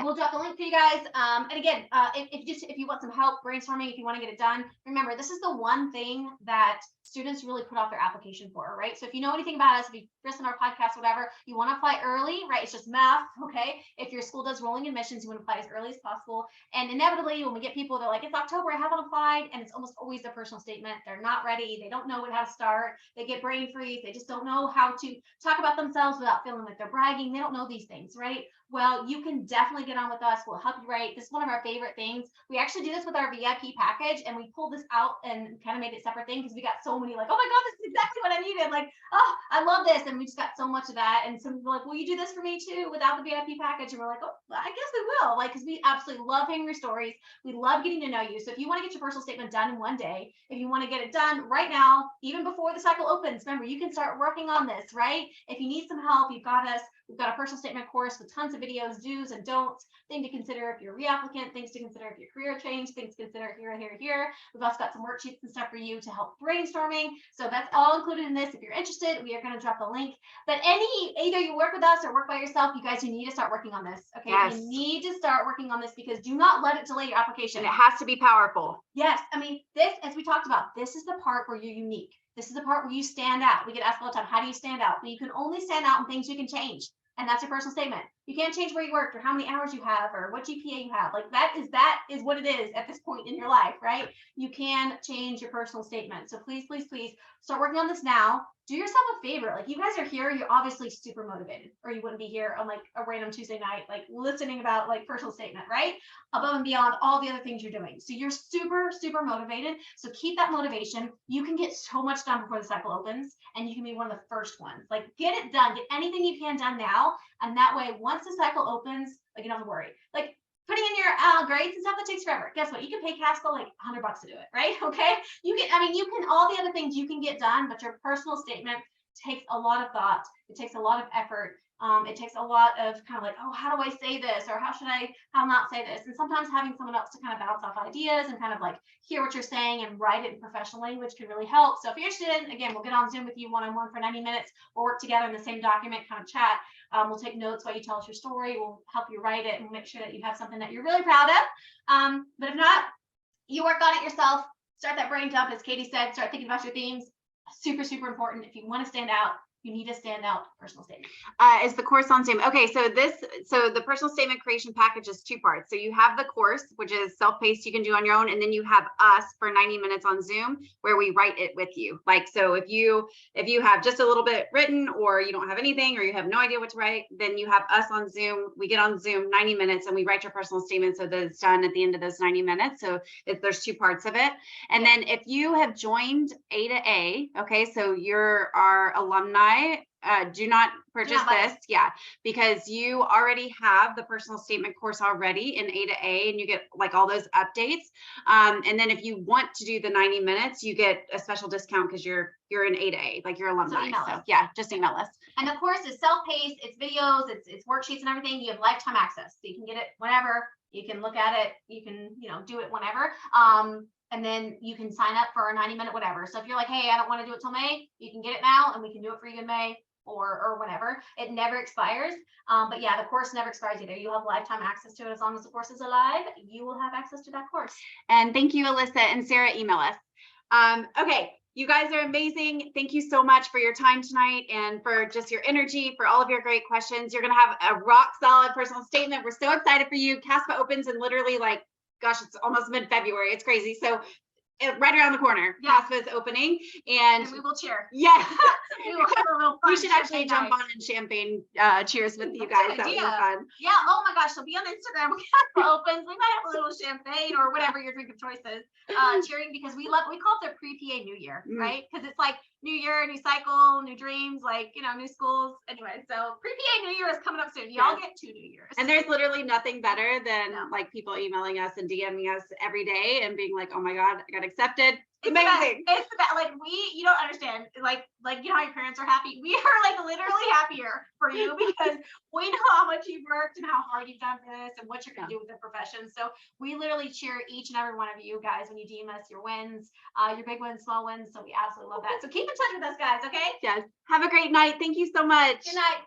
We'll drop the link for you guys. And again, if you want some help brainstorming, if you want to get it done, remember, this is the one thing that students really put off their application for, right? So if you know anything about us, if you listen to our podcast, whatever, you want to apply early, right? It's just math, okay? If your school does rolling admissions, you want to apply as early as possible. And inevitably, when we get people, they're like, it's October, I haven't applied, and it's almost always their personal statement. They're not ready. They don't know how to start. They get brain freeze. They just don't know how to talk about themselves without feeling like they're bragging. They don't know these things, right? Well, you can definitely definitely get on with us. We'll help you write. This is one of our favorite things. We actually do this with our VIP package, and we pulled this out and kind of made it a separate thing because we got so many like, oh my God, this is exactly what I needed. Like, oh, I love this. And we just got so much of that. And some people were like, will you do this for me too without the VIP package? And we're like, oh, I guess we will. Like, because we absolutely love hearing your stories. We love getting to know you. So if you want to get your personal statement done in one day, if you want to get it done right now, even before the cycle opens, remember, you can start working on this, right? If you need some help, you've got us. We've got a personal statement course with tons of videos, do's and don'ts, things to consider if you're a reapplicant, things to consider if your career change, things to consider here, here, here. We've also got some worksheets and stuff for you to help brainstorming. So that's all included in this. If you're interested, we are going to drop the link. But either you work with us or work by yourself, you guys, you need to start working on this. Okay, Yes. You need to start working on this because do not let it delay your application. And it has to be powerful. Yes, I mean, this, as we talked about, this is the part where you're unique. This is the part where you stand out. We get asked all the time, how do you stand out? Well, you can only stand out in things you can change. And that's your personal statement. You can't change where you worked or how many hours you have or what GPA you have. Like that is what it is at this point in your life, right? You can change your personal statement. So please, please, please start working on this now. Do yourself a favor. Like you guys are here, you're obviously super motivated, or you wouldn't be here on like a random Tuesday night, like listening about like personal statement, right? Above and beyond all the other things you're doing. So you're super, super motivated. So keep that motivation. You can get so much done before the cycle opens, and you can be one of the first ones. Like get it done, get anything you can done now. And that way, once the cycle opens, like you don't have to worry. Like putting in your grades and stuff, that takes forever. Guess what? You can pay Casco like $100 to do it, right? Okay. You can, all the other things you can get done, but your personal statement takes a lot of thought. It takes a lot of effort. It takes a lot of kind of like, oh, how do I say this? Or how not say this? And sometimes having someone else to kind of bounce off ideas and kind of like hear what you're saying and write it in professional language can really help. So if you're interested, again, we'll get on Zoom with you one-on-one for 90 minutes. We'll work together in the same document, kind of chat. We'll take notes while you tell us your story. We'll help you write it and make sure that you have something that you're really proud of. But if not, you work on it yourself. Start that brain dump, as Katie said, start thinking about your themes. Super, super important. If you want to stand out, you need to stand out personal statement. Is the course on Zoom? Okay, so the personal statement creation package is 2 parts. So you have the course, which is self-paced, you can do on your own, and then you have us for 90 minutes on Zoom where we write it with you. Like, so if you have just a little bit written, or you don't have anything, or you have no idea what to write, then you have us on Zoom. We get on Zoom 90 minutes and we write your personal statement so that it's done at the end of those 90 minutes. So there's 2 parts of it. And then if you have joined A to A, okay, so you're our alumni, do not purchase this, because you already have the personal statement course already in A to A, and you get like all those updates. And then if you want to do the 90 minutes, you get a special discount because you're in A to A, like you're alumni. So yeah, just email us. And the course is self-paced, it's videos, it's worksheets and everything. You have lifetime access, so you can get it whenever. You can look at it. You can do it whenever. And then you can sign up for a 90-minute whatever. So if you're like, hey, I don't want to do it till May, you can get it now, and we can do it for you in May or whenever. It never expires. But yeah, the course never expires either. You have lifetime access to it. As long as the course is alive, you will have access to that course. And thank you, Alyssa and Sarah. Email us. Okay, you guys are amazing. Thank you so much for your time tonight and for just your energy, for all of your great questions. You're going to have a rock solid personal statement. We're so excited for you. CASPA opens in literally like, gosh, it's almost mid-February. It's crazy. So right around the corner, CASPA is opening, and we will cheer. Yeah. We will have a little fun. We should actually jump on and champagne cheers with you guys. That would be fun. Yeah. Oh my gosh. So be on Instagram when CASPA opens. We might have a little champagne or whatever your drink of choice is. Cheering because we call it the pre-PA New Year, right? Because it's like new year, new cycle, new dreams, like new schools. Anyway, so pre-PA New Year is coming up soon. Y'all get 2 New Years. And there's literally nothing better than like people emailing us and DMing us every day and being like, oh my God, I got accepted. It's amazing. It's the best. Like you don't understand. Like you know how your parents are happy. We are like literally happier for you because we know how much you've worked and how hard you've done for this and what you're gonna do with the profession. So we literally cheer each and every one of you guys when you DM us your wins, your big wins, small wins. So we absolutely love that. So keep in touch with us, guys. Okay. Yes. Have a great night. Thank you so much. Good night.